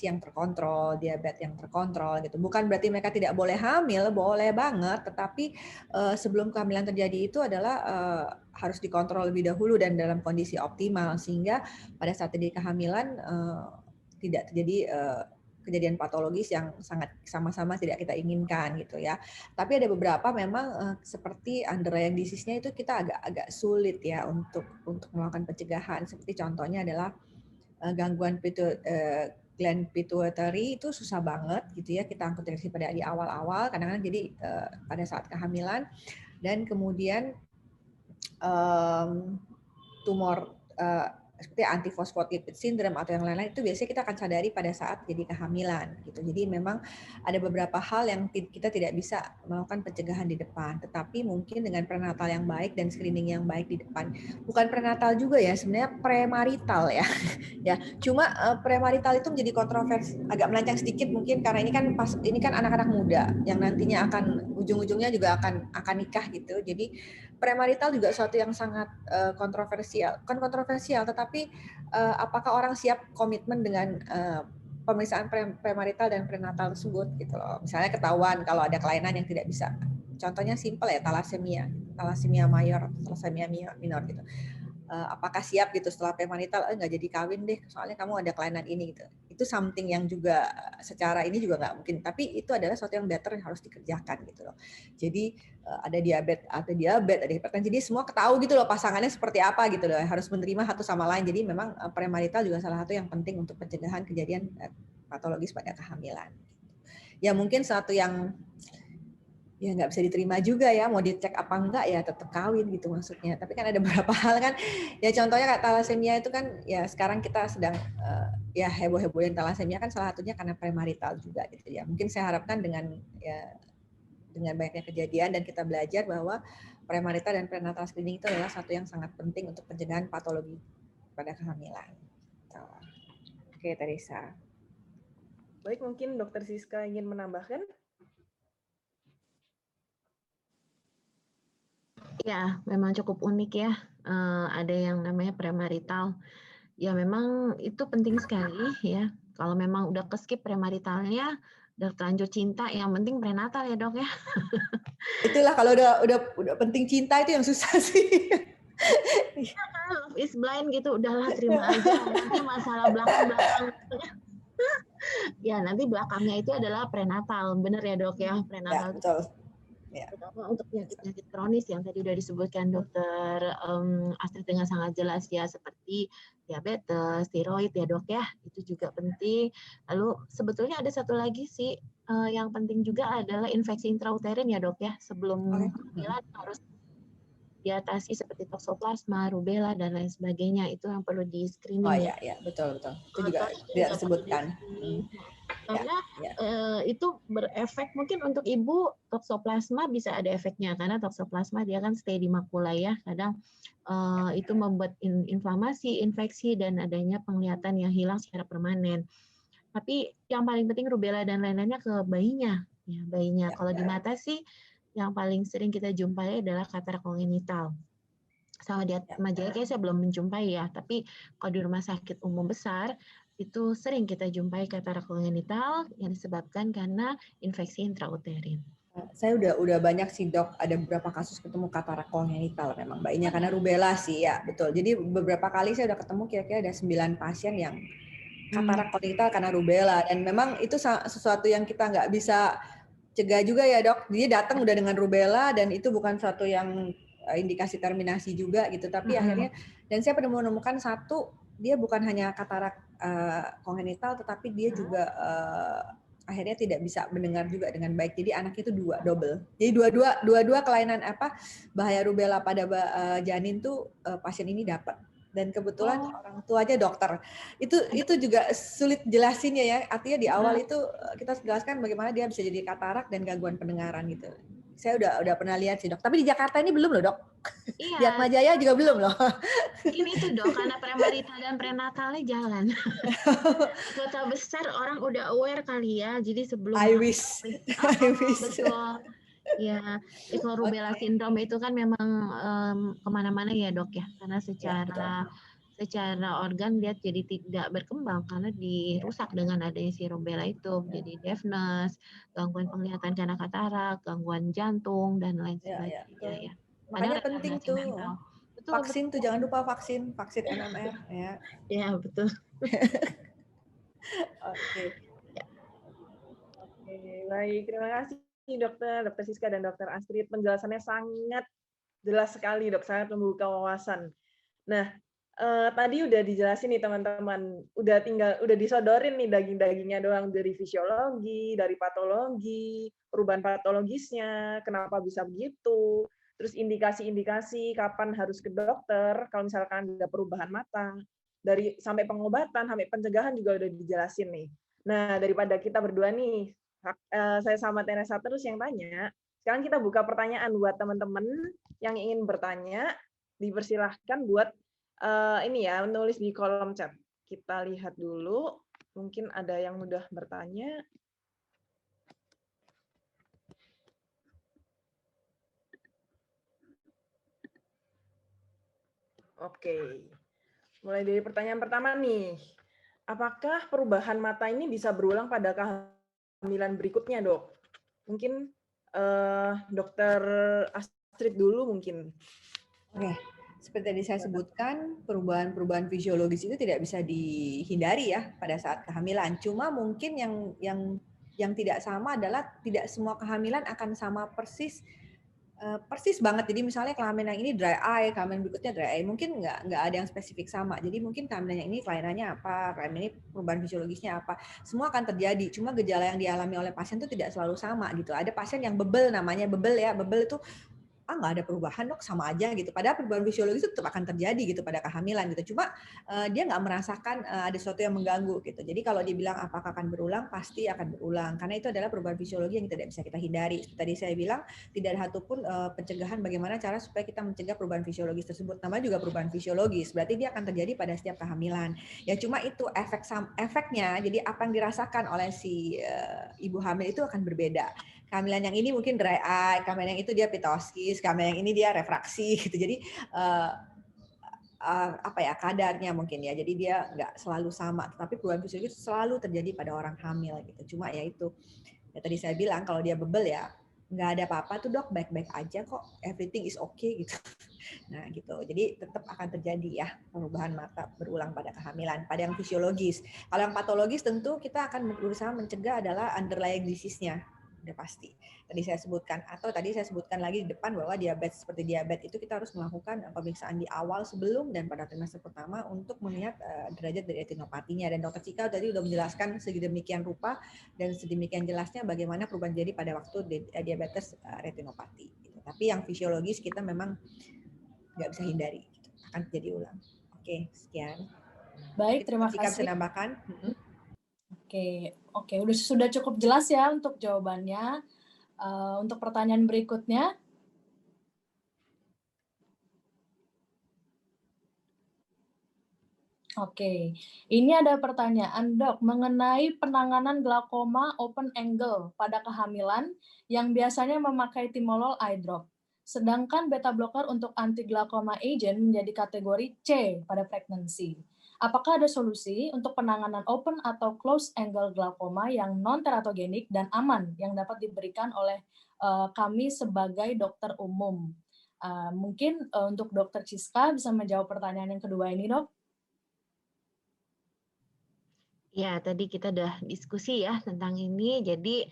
yang terkontrol, diabetes yang terkontrol gitu. Bukan berarti mereka tidak boleh hamil, boleh banget, tapi sebelum kehamilan terjadi itu adalah harus dikontrol lebih dahulu dan dalam kondisi optimal sehingga pada saat terjadi kehamilan tidak terjadi kejadian patologis yang sangat sama-sama tidak kita inginkan gitu ya. Tapi ada beberapa memang seperti underlying disease-nya itu kita agak sulit ya untuk melakukan pencegahan. Seperti contohnya adalah gangguan gland pituitary itu susah banget gitu ya, kita angkat deteksi pada di awal-awal kadang-kadang jadi pada saat kehamilan, dan kemudian tumor seperti antifosfolipid syndrome atau yang lain-lain itu biasanya kita akan sadari pada saat jadi kehamilan gitu. Jadi memang ada beberapa hal yang kita tidak bisa melakukan pencegahan di depan, tetapi mungkin dengan prenatal yang baik dan screening yang baik di depan. Bukan prenatal juga ya, sebenarnya premarital ya. Ya, cuma premarital itu menjadi kontroversi, agak melenceng sedikit mungkin karena ini kan anak-anak muda yang nantinya akan ujung-ujungnya juga akan nikah gitu. Jadi premarital juga sesuatu yang sangat kontroversial. Bukan kontroversial, tetapi apakah orang siap komitmen dengan pemeriksaan premarital dan prenatal tersebut gitu loh. Misalnya ketahuan kalau ada kelainan yang tidak bisa. Contohnya simpel ya, talasemia mayor, talasemia minor gitu. Apakah siap gitu setelah premarital nggak jadi kawin deh soalnya kamu ada kelainan ini gitu. Itu something yang juga secara ini juga nggak mungkin, tapi itu adalah sesuatu yang better yang harus dikerjakan gitu loh. Jadi ada diabetes, ada hipertensi, jadi semua ketahui gitu loh pasangannya seperti apa gitu loh, harus menerima satu sama lain. Jadi memang premarital juga salah satu yang penting untuk pencegahan kejadian patologis pada kehamilan. Ya mungkin satu yang ya nggak bisa diterima juga ya, mau dicek apa enggak ya tetap kawin gitu maksudnya. Tapi kan ada beberapa hal kan, ya contohnya kayak talasemia itu kan ya sekarang kita sedang ya heboh-hebohin talasemia kan salah satunya karena premarital juga gitu ya. Mungkin saya harapkan dengan banyaknya kejadian dan kita belajar bahwa premarital dan prenatal screening itu adalah satu yang sangat penting untuk pencegahan patologi pada kehamilan. Oke, Teresa. Baik, mungkin Dr. Siska ingin menambahkan? Ya, memang cukup unik ya. Ada yang namanya premarital. Ya, memang itu penting sekali ya. Kalau memang udah keskip premaritalnya, udah terlanjur cinta, yang penting prenatal ya dok ya. Itulah kalau udah penting cinta itu yang susah sih. Ya, love is blind gitu, udahlah terima aja. Nanti masalah belakang. Ya, nanti belakangnya itu adalah prenatal, bener ya dok ya, prenatal. Ya, betul. Ya. Terutama untuk penyakit kronis yang tadi udah disebutkan dokter Astrid dengan sangat jelas ya, seperti diabetes, tiroid ya dok ya, itu juga penting. Lalu sebetulnya ada satu lagi sih yang penting juga adalah infeksi intrauterin ya dok ya, sebelum kehamilan harus diatasi seperti toksoplasma, rubella, dan lain sebagainya. Itu yang perlu di screening. Oh iya, betul. Itu juga tidak disebutkan. Karena itu berefek mungkin untuk ibu toksoplasma bisa ada efeknya karena toksoplasma dia kan stay di makula ya. Kadang itu membuat inflamasi, infeksi, dan adanya penglihatan yang hilang secara permanen. Tapi yang paling penting rubella dan lain-lainnya ke bayinya. Ya, bayinya. Kalau di mata sih yang paling sering kita jumpai adalah katarak kongenital. Sama di Majalaya kayak saya belum menjumpai ya, tapi kalau di rumah sakit umum besar itu sering kita jumpai katarak kongenital yang disebabkan karena infeksi intrauterin. Saya udah banyak sih dok, ada beberapa kasus ketemu katarak kongenital memang bayinya karena rubella sih ya, betul. Jadi beberapa kali saya udah ketemu kira-kira ada 9 pasien yang katarak kongenital karena rubella, dan memang itu sesuatu yang kita nggak bisa cegah juga ya dok. Dia datang udah dengan rubella dan itu bukan suatu yang indikasi terminasi juga gitu, tapi akhirnya, dan saya pernah menemukan satu, dia bukan hanya katarak kongenital tetapi dia juga akhirnya tidak bisa mendengar juga dengan baik. Jadi anaknya itu double. Jadi dua kelainan bahaya rubella pada janin tuh pasien ini dapat. Dan kebetulan orang tuanya dokter. Itu juga sulit jelasinnya ya. Artinya di awal itu kita jelaskan bagaimana dia bisa jadi katarak dan gangguan pendengaran gitu. Saya udah pernah lihat sih dok. Tapi di Jakarta ini belum loh dok. Di Atmajaya juga belum loh. Ini tuh dok, karena premarital dan prenatalnya jalan. Kota besar orang udah aware kali ya. Jadi sebelum I wish. Betul. Ya, kalau rubella sindrom itu kan memang kemana-mana ya dok ya, karena secara organ dia jadi tidak berkembang karena dirusak dengan adanya si rubella itu, jadi deafness, gangguan penglihatan karena katarak, gangguan jantung dan lain sebagainya ya. Makanya penting tuh vaksin tuh, jangan lupa vaksin MMR ya. Ya betul. Oke, baik, terima kasih Dokter Siska dan Dokter Astrid, penjelasannya sangat jelas sekali dok, sangat membuka wawasan. Nah, tadi udah dijelasin nih teman-teman, udah disodorin nih daging-dagingnya doang, dari fisiologi, dari patologi, perubahan patologisnya, kenapa bisa begitu, terus indikasi-indikasi kapan harus ke dokter kalau misalkan ada perubahan mata, dari sampai pengobatan, sampai pencegahan juga udah dijelasin nih. Nah, daripada kita berdua nih, saya sama Teresa terus yang tanya, sekarang kita buka pertanyaan buat teman-teman yang ingin bertanya, dipersilahkan buat ini ya, menulis di kolom chat. Kita lihat dulu, mungkin ada yang mudah bertanya. Oke, mulai dari pertanyaan pertama nih. Apakah perubahan mata ini bisa berulang pada kehamilan berikutnya, dok? Mungkin Dokter Astrid dulu mungkin. Oke. Seperti tadi saya sebutkan, perubahan-perubahan fisiologis itu tidak bisa dihindari ya pada saat kehamilan. Cuma mungkin yang tidak sama adalah tidak semua kehamilan akan sama persis banget. Jadi misalnya kehamilan yang ini dry eye, kehamilan berikutnya dry eye, mungkin nggak ada yang spesifik sama. Jadi mungkin kehamilan yang ini kelainannya apa, kehamilan ini perubahan fisiologisnya apa, semua akan terjadi. Cuma gejala yang dialami oleh pasien itu tidak selalu sama gitu. Ada pasien yang bebel, namanya bebel ya, bebel itu nggak ada perubahan dok, sama aja gitu. Padahal perubahan fisiologis itu tetap akan terjadi gitu pada kehamilan gitu. Cuma dia nggak merasakan ada sesuatu yang mengganggu gitu. Jadi kalau dibilang apakah akan berulang, pasti akan berulang. Karena itu adalah perubahan fisiologi yang tidak bisa kita hindari. Tadi saya bilang tidak ada satupun pencegahan bagaimana cara supaya kita mencegah perubahan fisiologis tersebut. Namanya juga perubahan fisiologis. Berarti dia akan terjadi pada setiap kehamilan. Ya cuma itu efeknya. Jadi apa yang dirasakan oleh si ibu hamil itu akan berbeda. Kehamilan yang ini mungkin dry eye, kehamilan yang itu dia pitosis, kehamilan yang ini dia refraksi gitu. Jadi kadarnya mungkin ya. Jadi dia nggak selalu sama, tetapi perubahan fisiologis selalu terjadi pada orang hamil gitu. Cuma ya itu, ya tadi saya bilang kalau dia bebel ya nggak ada apa-apa tuh dok, baik-baik aja kok, everything is okay gitu. Nah gitu, jadi tetap akan terjadi ya perubahan mata berulang pada kehamilan, pada yang fisiologis. Kalau yang patologis tentu kita akan berusaha mencegah adalah underlying disease-nya. Udah pasti. Tadi saya sebutkan, atau tadi saya sebutkan lagi di depan bahwa diabetes, seperti diabetes itu kita harus melakukan pemeriksaan di awal sebelum dan pada trimester pertama untuk melihat derajat dari retinopatinya. Dan Dr. Cika tadi sudah menjelaskan sedemikian rupa dan sedemikian jelasnya bagaimana perubahan jadi pada waktu diabetes retinopati. Tapi yang fisiologis kita memang nggak bisa hindari, gitu. Akan terjadi ulang. Oke, sekian. Baik, terima Jika kasih. bisa nambahkan. Oke, sudah cukup jelas ya untuk jawabannya. Untuk pertanyaan berikutnya, oke, ini ada pertanyaan dok mengenai penanganan glaukoma open angle pada kehamilan yang biasanya memakai timolol eye drop. Sedangkan beta blocker untuk anti glaukoma agent menjadi kategori C pada pregnancy. Apakah ada solusi untuk penanganan open atau close angle glaukoma yang non teratogenik dan aman yang dapat diberikan oleh kami sebagai dokter umum? Mungkin untuk dokter Ciska bisa menjawab pertanyaan yang kedua ini, dok. Ya, tadi kita udah diskusi ya tentang ini. Jadi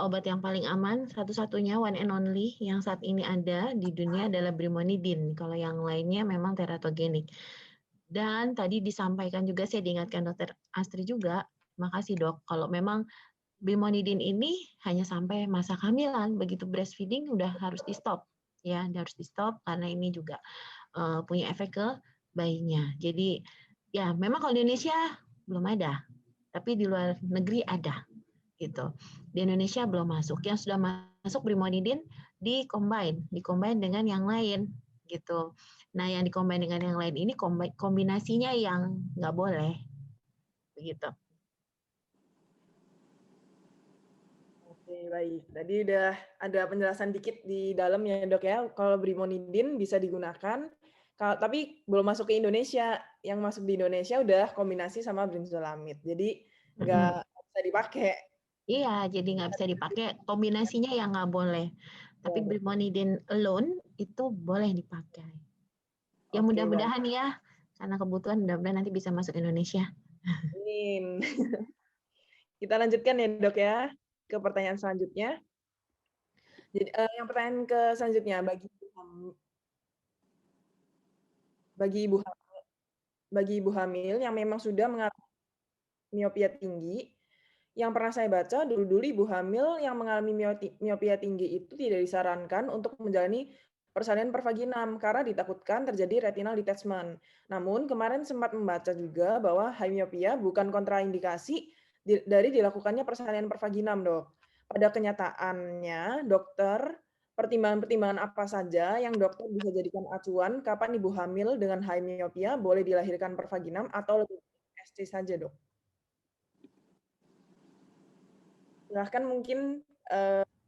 obat yang paling aman satu-satunya one and only yang saat ini ada di dunia adalah brimonidin. Kalau yang lainnya memang teratogenik. Dan tadi disampaikan juga, saya diingatkan dokter Astri juga, makasih dok, kalau memang brimonidin ini hanya sampai masa kehamilan, begitu breastfeeding udah harus di stop. Ya, harus di stop karena ini juga punya efek ke bayinya. Jadi ya memang kalau di Indonesia belum ada, tapi di luar negeri ada gitu. Di Indonesia belum masuk. Yang sudah masuk brimonidin dikombin dengan yang lain gitu. Nah, yang dikombin dengan yang lain ini kombinasinya yang nggak boleh begitu. Oke, baik. Tadi udah ada penjelasan dikit di dalam ya dok ya. Kalau brimonidin bisa digunakan, tapi belum masuk ke Indonesia. Yang masuk di Indonesia udah kombinasi sama brinzolamid. Jadi nggak bisa dipakai. Iya, jadi nggak bisa dipakai. Kombinasinya yang nggak boleh. Tapi brimonidin alone itu boleh dipakai. Ya mudah-mudahan ya, karena kebutuhan mudah-mudahan nanti bisa masuk Indonesia. Amin. Kita lanjutkan ya dok ya ke pertanyaan selanjutnya. Jadi yang pertanyaan ke selanjutnya bagi ibu hamil yang memang sudah mengalami miopia tinggi, yang pernah saya baca dulu ibu hamil yang mengalami miopia tinggi itu tidak disarankan untuk menjalani persalinan pervaginam karena ditakutkan terjadi retinal detachment. Namun kemarin sempat membaca juga bahwa high miopia bukan kontraindikasi dari dilakukannya persalinan pervaginam, dok. Pada kenyataannya, dokter, pertimbangan-pertimbangan apa saja yang dokter bisa jadikan acuan kapan ibu hamil dengan high miopia boleh dilahirkan pervaginam atau lebih SC saja, dok? Silahkan mungkin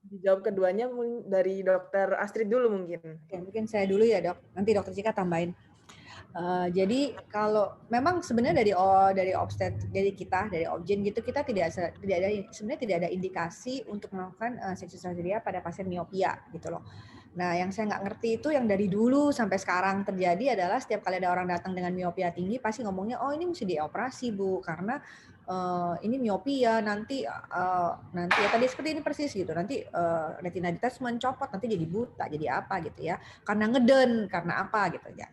dijawab keduanya dari dokter Astrid dulu mungkin. Oke, mungkin saya dulu ya dok, nanti dokter Cika tambahin. Jadi kalau memang sebenarnya dari kita dari Obgyn gitu kita sebenarnya tidak ada indikasi untuk melakukan seksi surgery pada pasien miopia gitu loh. Nah, yang saya nggak ngerti itu yang dari dulu sampai sekarang terjadi adalah setiap kali ada orang datang dengan miopia tinggi pasti ngomongnya, oh ini mesti dioperasi Bu karena ini miopia nanti ya tadi seperti ini persis gitu, nanti retina detachment copot nanti jadi buta jadi apa gitu ya, karena ngeden karena apa gitu ya.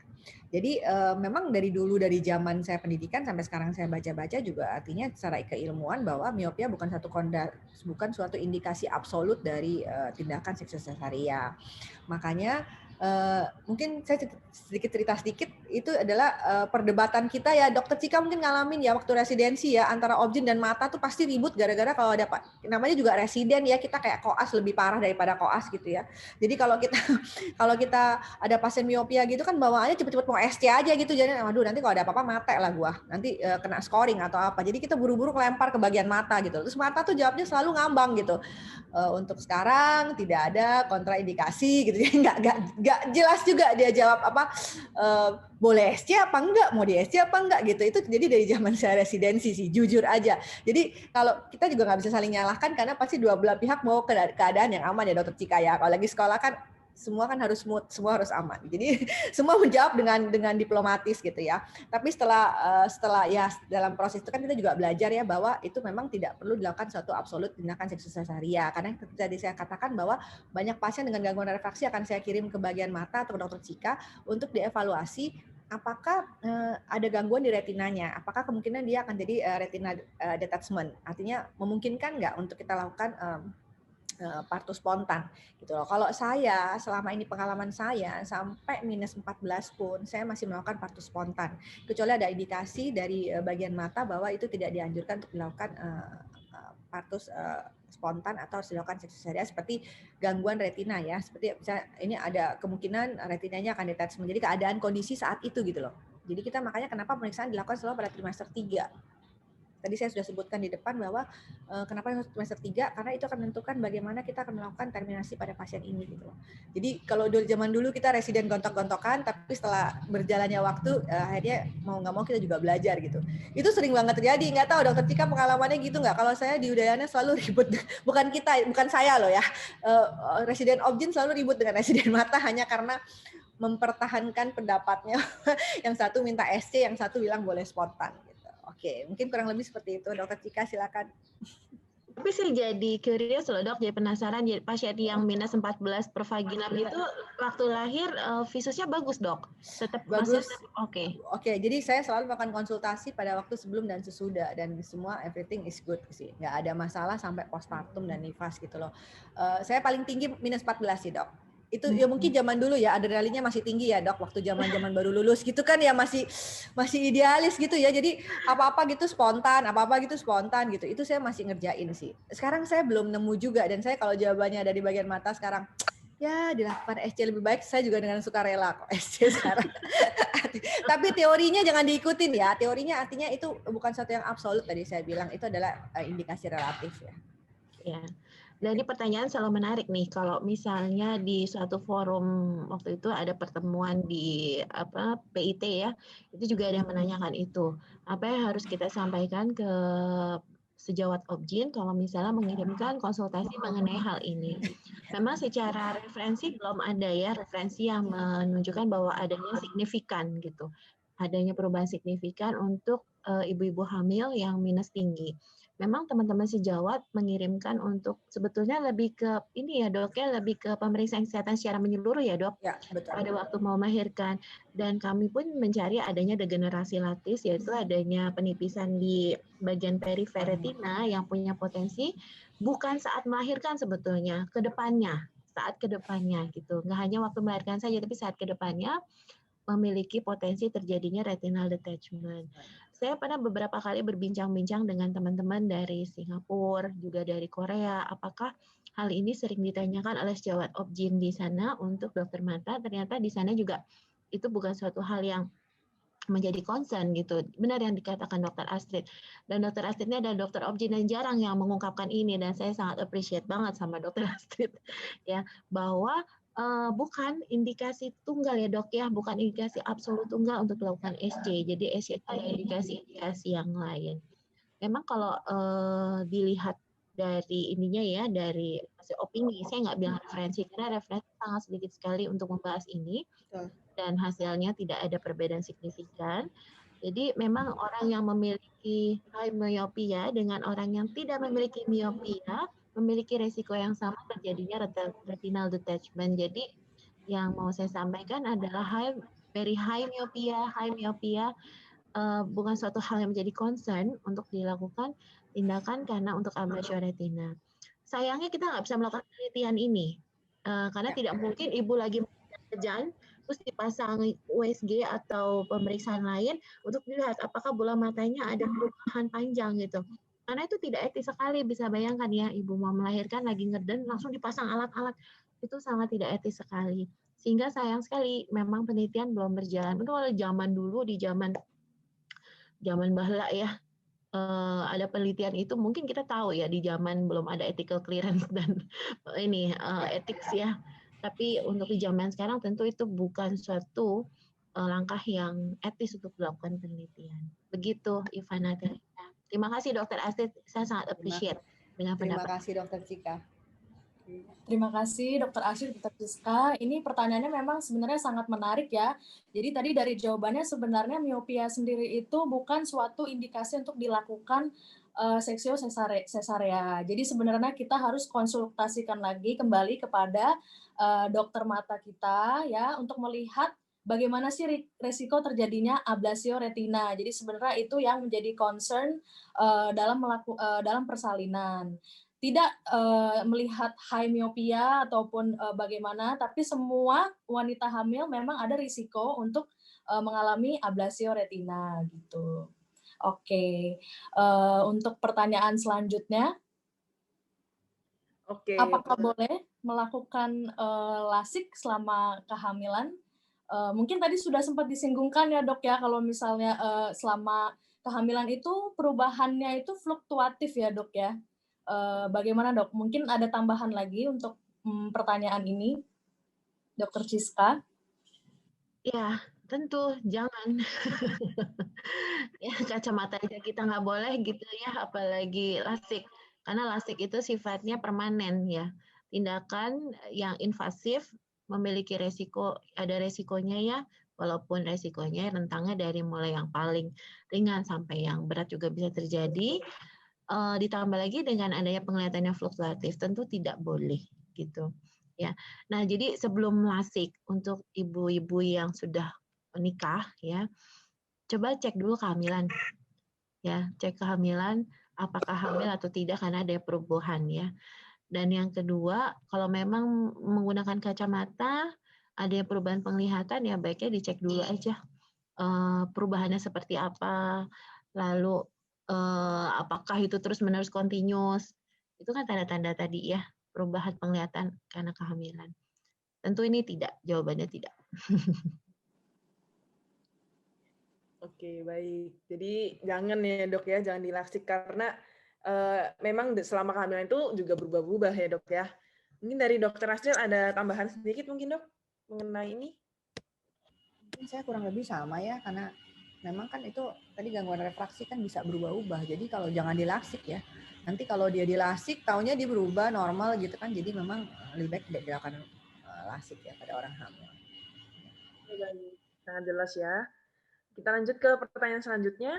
Jadi memang dari dulu dari zaman saya pendidikan sampai sekarang saya baca-baca juga artinya secara keilmuan bahwa miopia bukan suatu indikasi absolut dari tindakan seksus cesaria. Makanya mungkin saya sedikit itu adalah perdebatan kita ya dokter Cika mungkin ngalamin ya waktu residensi ya antara Obgyn dan mata tuh pasti ribut gara-gara kalau ada namanya juga residen ya kita kayak koas lebih parah daripada koas gitu ya. Jadi kalau kita ada pasien miopia gitu kan bawaannya cepet-cepet mau SC aja gitu jadi waduh nanti kalau ada apa-apa mata lah gua nanti kena scoring atau apa. Jadi kita buru-buru kelempar ke bagian mata gitu. Terus mata tuh jawabnya selalu ngambang gitu. Untuk sekarang tidak ada kontraindikasi gitu ya nggak jelas juga dia jawab apa boleh SC apa enggak mau di SC apa enggak gitu itu jadi dari zaman saya residensi sih jujur aja jadi kalau kita juga nggak bisa saling nyalahkan karena pasti dua belah pihak mau keadaan yang aman ya dokter Cika ya kalau lagi sekolah kan semua kan harus smooth, semua harus aman. Jadi semua menjawab dengan diplomatis gitu ya. Tapi setelah ya dalam proses itu kan kita juga belajar ya bahwa itu memang tidak perlu dilakukan suatu absolut tindakan seksus cesaria. Karena tadi saya katakan bahwa banyak pasien dengan gangguan refraksi akan saya kirim ke bagian mata atau ke dokter Cika untuk dievaluasi apakah ada gangguan di retinanya, apakah kemungkinan dia akan jadi retina detachment. Artinya memungkinkan nggak untuk kita lakukan partus spontan gitu loh. Kalau saya selama ini pengalaman saya sampai minus 14 pun saya masih melakukan partus spontan. Kecuali ada indikasi dari bagian mata bahwa itu tidak dianjurkan untuk dilakukan partus spontan atau harus dilakukan seksi sesarian seperti gangguan retina ya. Seperti misalnya ini ada kemungkinan retinanya akan detachment. Jadi keadaan kondisi saat itu gitu loh. Jadi kita makanya kenapa pemeriksaan dilakukan selalu pada trimester 3. Tadi saya sudah sebutkan di depan bahwa kenapa trimester 3, karena itu akan menentukan bagaimana kita akan melakukan terminasi pada pasien ini gitu loh. Jadi kalau zaman dulu kita residen gontok-gontokan, tapi setelah berjalannya waktu akhirnya mau nggak mau kita juga belajar gitu. Itu sering banget terjadi. Nggak tahu Dokter Cika pengalamannya gitu nggak? Kalau saya di Udayana selalu ribut, bukan saya loh ya. Residen Obgyn selalu ribut dengan residen mata hanya karena mempertahankan pendapatnya. Yang satu minta SC, yang satu bilang boleh spontan. Oke, mungkin kurang lebih seperti itu. Dokter Cika, silakan. Tapi saya jadi curious loh dok, jadi penasaran. Jadi pasien yang minus 14 per vaginam itu waktu lahir visusnya bagus dok? Tetap bagus. Oke. Oke, jadi saya selalu melakukan konsultasi pada waktu sebelum dan sesudah. Dan semua everything is good sih. Nggak ada masalah sampai postpartum dan nifas gitu loh. Saya paling tinggi minus 14 sih dok. Itu ya mungkin zaman dulu ya adrenalinnya masih tinggi ya dok, waktu zaman baru lulus gitu kan ya masih idealis gitu ya, jadi apa gitu spontan gitu, itu saya masih ngerjain sih. Sekarang saya belum nemu juga, dan saya kalau jawabannya ada di bagian mata sekarang ya dilakukan SC lebih baik, saya juga dengan sukarela kok SC sekarang. Tapi teorinya jangan diikutin ya, teorinya artinya itu bukan satu yang absolut, tadi saya bilang itu adalah indikasi relatif ya. Ya. Dan ini pertanyaan selalu menarik nih, kalau misalnya di suatu forum waktu itu ada pertemuan di PIT ya, itu juga ada yang menanyakan itu. Apa yang harus kita sampaikan ke sejawat Obgyn kalau misalnya mengirimkan konsultasi mengenai hal ini? Memang secara referensi belum ada ya, referensi yang menunjukkan bahwa adanya signifikan gitu. Adanya perubahan signifikan untuk ibu-ibu hamil yang minus tinggi. Memang teman-teman sejawat mengirimkan untuk sebetulnya lebih ke ini ya dok ya, lebih ke pemeriksaan kesehatan secara menyeluruh ya dok, ya, betul. pada waktu mau melahirkan. Dan kami pun mencari adanya degenerasi latis, yaitu adanya penipisan di bagian perifer retina yang punya potensi bukan saat melahirkan sebetulnya, ke depannya, saat ke depannya gitu. Nggak hanya waktu melahirkan saja, tapi saat ke depannya memiliki potensi terjadinya retinal detachment. Saya pernah beberapa kali berbincang-bincang dengan teman-teman dari Singapura, juga dari Korea, apakah hal ini sering ditanyakan oleh sejawat Obgyn di sana untuk dokter mata. Ternyata di sana juga itu bukan suatu hal yang menjadi concern gitu. Benar yang dikatakan Dokter Astrid. Dan Dokter Astrid ini adalah dokter Obgyn dan jarang yang mengungkapkan ini, dan saya sangat appreciate banget sama Dokter Astrid ya, bahwa bukan indikasi tunggal ya dok ya, bukan indikasi absolut tunggal untuk melakukan SC. Jadi SC itu ada indikasi-indikasi yang lain. Memang kalau dilihat dari ininya ya, dari hasil opini, saya nggak bilang referensi, karena referensi sangat sedikit sekali untuk membahas ini, dan hasilnya tidak ada perbedaan signifikan. Jadi memang orang yang memiliki high myopia dengan orang yang tidak memiliki myopia memiliki resiko yang sama terjadinya retinal detachment. Jadi yang mau saya sampaikan adalah very high myopia bukan suatu hal yang menjadi concern untuk dilakukan tindakan karena untuk ablasi retina. Sayangnya kita nggak bisa melakukan penelitian ini karena tidak mungkin ibu lagi jajan terus dipasang USG atau pemeriksaan lain untuk dilihat apakah bola matanya ada perubahan panjang gitu. Karena itu tidak etis sekali, bisa bayangkan ya, ibu mau melahirkan lagi ngeden, langsung dipasang alat-alat. Itu sangat tidak etis sekali. Sehingga sayang sekali, memang penelitian belum berjalan. Itu kalau zaman dulu, di zaman bahla ya, ada penelitian itu, mungkin kita tahu ya, di zaman belum ada ethical clearance dan ini ethics ya. Tapi untuk di zaman sekarang tentu itu bukan suatu langkah yang etis untuk dilakukan penelitian. Begitu, Ivana. Terima kasih Dokter Astrid, saya sangat appreciate dengan pendapat. Terima kasih Dokter Cika. Terima kasih Dokter Astrid, Dokter Siska. Ini pertanyaannya memang sebenarnya sangat menarik ya. Jadi tadi dari jawabannya sebenarnya miopia sendiri itu bukan suatu indikasi untuk dilakukan seksio sesarea. Jadi sebenarnya kita harus konsultasikan lagi kembali kepada dokter mata kita ya untuk melihat bagaimana sih resiko terjadinya ablasio retina. Jadi sebenarnya itu yang menjadi concern dalam persalinan. tidak melihat high myopia ataupun bagaimana, tapi semua wanita hamil memang ada risiko untuk mengalami ablasio retina gitu. Oke, untuk pertanyaan selanjutnya, Oke, apakah boleh melakukan LASIK selama kehamilan? Mungkin tadi sudah sempat disinggungkan ya dok ya, kalau misalnya selama kehamilan itu perubahannya itu fluktuatif ya dok ya. Bagaimana dok? Mungkin ada tambahan lagi untuk pertanyaan ini, Dokter Ciska? Ya, tentu jangan. Ya, kacamata aja kita nggak boleh gitu ya, apalagi LASIK. Karena LASIK itu sifatnya permanen ya. Tindakan yang invasif memiliki resiko, ada resikonya ya, walaupun resikonya rentangnya dari mulai yang paling ringan sampai yang berat juga bisa terjadi. Ditambah lagi dengan adanya penglihatan yang fluktuatif, tentu tidak boleh gitu. Ya. Nah, jadi sebelum LASIK untuk ibu-ibu yang sudah menikah ya, coba cek dulu kehamilan. Ya, cek kehamilan apakah hamil atau tidak karena ada perubahan ya. Dan yang kedua, kalau memang menggunakan kacamata ada perubahan penglihatan ya baiknya dicek dulu aja perubahannya seperti apa. Lalu apakah itu terus-menerus continuous. Itu kan tanda-tanda tadi ya, perubahan penglihatan karena kehamilan. Tentu ini tidak, jawabannya tidak. Oke, baik. Jadi jangan ya dok ya, jangan dilaksik karena memang selama kehamilan itu juga berubah-ubah ya dok ya. Mungkin dari dokter Astrid ada tambahan sedikit mungkin dok mengenai ini? Mungkin saya kurang lebih sama ya, karena memang kan itu tadi gangguan refraksi kan bisa berubah-ubah. Jadi kalau jangan dilasik ya. Nanti kalau dia dilasik, taunya dia berubah normal gitu kan. Jadi memang lebih baik tidak dilakukan lasik ya pada orang hamil. Sangat jelas ya. Kita lanjut ke pertanyaan selanjutnya.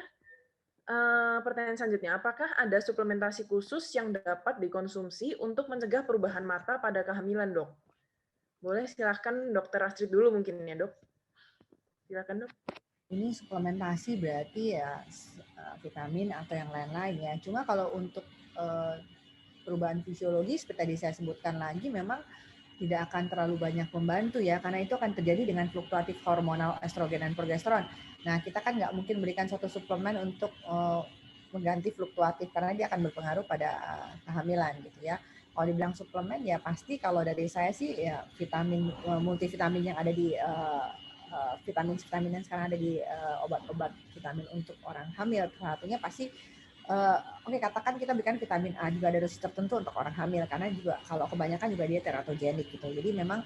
Pertanyaan selanjutnya, apakah ada suplementasi khusus yang dapat dikonsumsi untuk mencegah perubahan mata pada kehamilan, dok? Boleh silahkan dokter Astrid dulu mungkin ya, dok. Silakan, dok. Ini suplementasi berarti ya vitamin atau yang lain-lain ya. Cuma kalau untuk perubahan fisiologis seperti tadi saya sebutkan lagi, memang tidak akan terlalu banyak membantu ya, karena itu akan terjadi dengan fluktuatif hormonal estrogen dan progesteron. Nah, kita kan nggak mungkin berikan suatu suplemen untuk mengganti fluktuatif karena dia akan berpengaruh pada kehamilan gitu ya. Kalau dibilang suplemen ya pasti kalau dari saya sih ya vitamin multivitamin yang ada di vitamin yang sekarang ada di obat-obat vitamin untuk orang hamil, salah satunya pasti oke, katakan kita berikan vitamin A juga ada dosis tertentu untuk orang hamil karena juga kalau kebanyakan juga dia teratogenik gitu. Jadi memang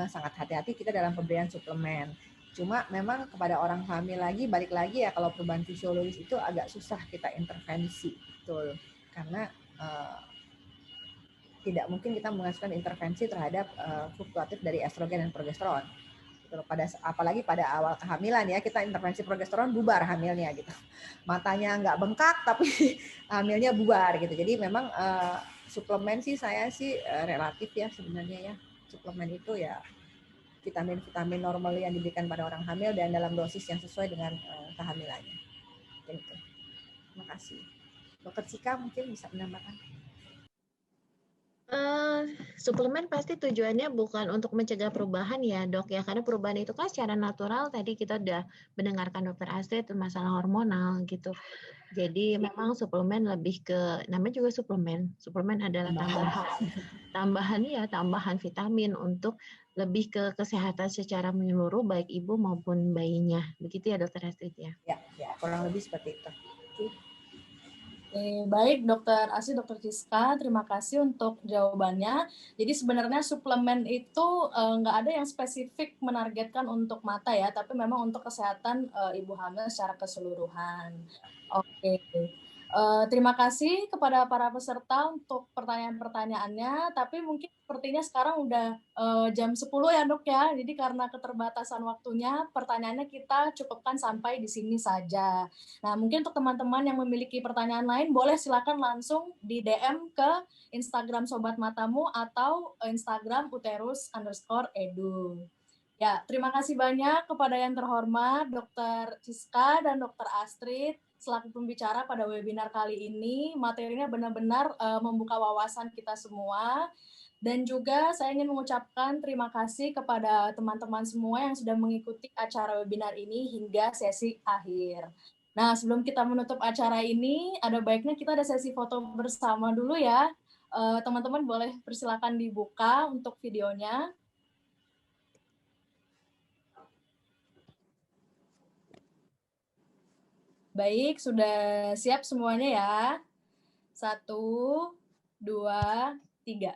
sangat hati-hati kita dalam pemberian suplemen. Cuma memang kepada orang hamil lagi balik lagi ya kalau perubahan fisiologis itu agak susah kita intervensi, betul. Karena tidak mungkin kita mengajukan intervensi terhadap fluktuatif dari estrogen dan progesteron. Apalagi pada awal kehamilan ya, kita intervensi progesteron bubar hamilnya gitu, matanya nggak bengkak tapi hamilnya bubar gitu. Jadi memang suplemen sih saya sih relatif ya sebenarnya ya, suplemen itu ya vitamin-vitamin normal yang diberikan pada orang hamil dan dalam dosis yang sesuai dengan kehamilannya. Gitu. Terima kasih. Dokter Cika mungkin bisa menambahkan. Suplemen pasti tujuannya bukan untuk mencegah perubahan ya dok ya, karena perubahan itu kan secara natural tadi kita udah mendengarkan dokter Astrid masalah hormonal gitu. Jadi memang suplemen lebih ke, namanya juga suplemen adalah tambahan vitamin untuk lebih ke kesehatan secara menyeluruh baik ibu maupun bayinya. Begitu ya dokter Astrid ya? Ya kurang lebih seperti itu. Baik, Dokter Asi, Dokter Ciska, terima kasih untuk jawabannya. Jadi sebenarnya suplemen itu nggak ada yang spesifik menargetkan untuk mata ya, tapi memang untuk kesehatan ibu hamil secara keseluruhan. Oke. Terima kasih kepada para peserta untuk pertanyaan-pertanyaannya, tapi mungkin sepertinya sekarang udah jam 10 ya dok ya, jadi karena keterbatasan waktunya, pertanyaannya kita cukupkan sampai di sini saja. Nah mungkin untuk teman-teman yang memiliki pertanyaan lain, boleh silakan langsung di DM ke Instagram Sobat Matamu atau Instagram uterus_edu. Ya, terima kasih banyak kepada yang terhormat Dr. Ciska dan Dr. Astrid. selaku pembicara pada webinar kali ini. Materinya benar-benar membuka wawasan kita semua. Dan juga saya ingin mengucapkan terima kasih kepada teman-teman semua yang sudah mengikuti acara webinar ini hingga sesi akhir. Nah, sebelum kita menutup acara ini, ada baiknya kita ada sesi foto bersama dulu ya. Teman-teman boleh persilakan dibuka untuk videonya. Baik, sudah siap semuanya ya. 1, 2, 3.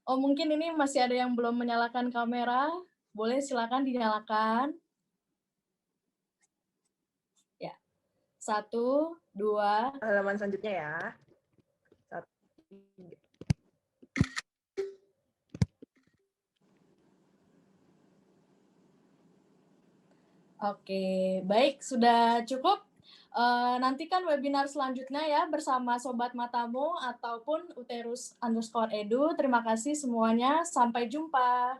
Oh, mungkin ini masih ada yang belum menyalakan kamera. Boleh silakan dinyalakan. Ya. 1, 2. Halaman selanjutnya ya. 1, 3. Oke, baik, sudah cukup. Nantikan webinar selanjutnya ya bersama Sobat Matamu ataupun Uterus_Edu. Terima kasih semuanya. Sampai jumpa.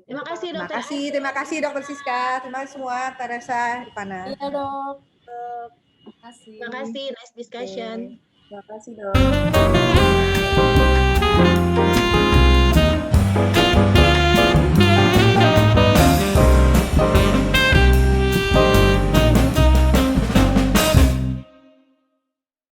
Terima kasih Terima Dokter. terima kasih Dokter Siska, terima kasih semua, Teresa, Ipana. Iya, Dok. Terima kasih. Terima kasih, nice discussion. Terima kasih Dok.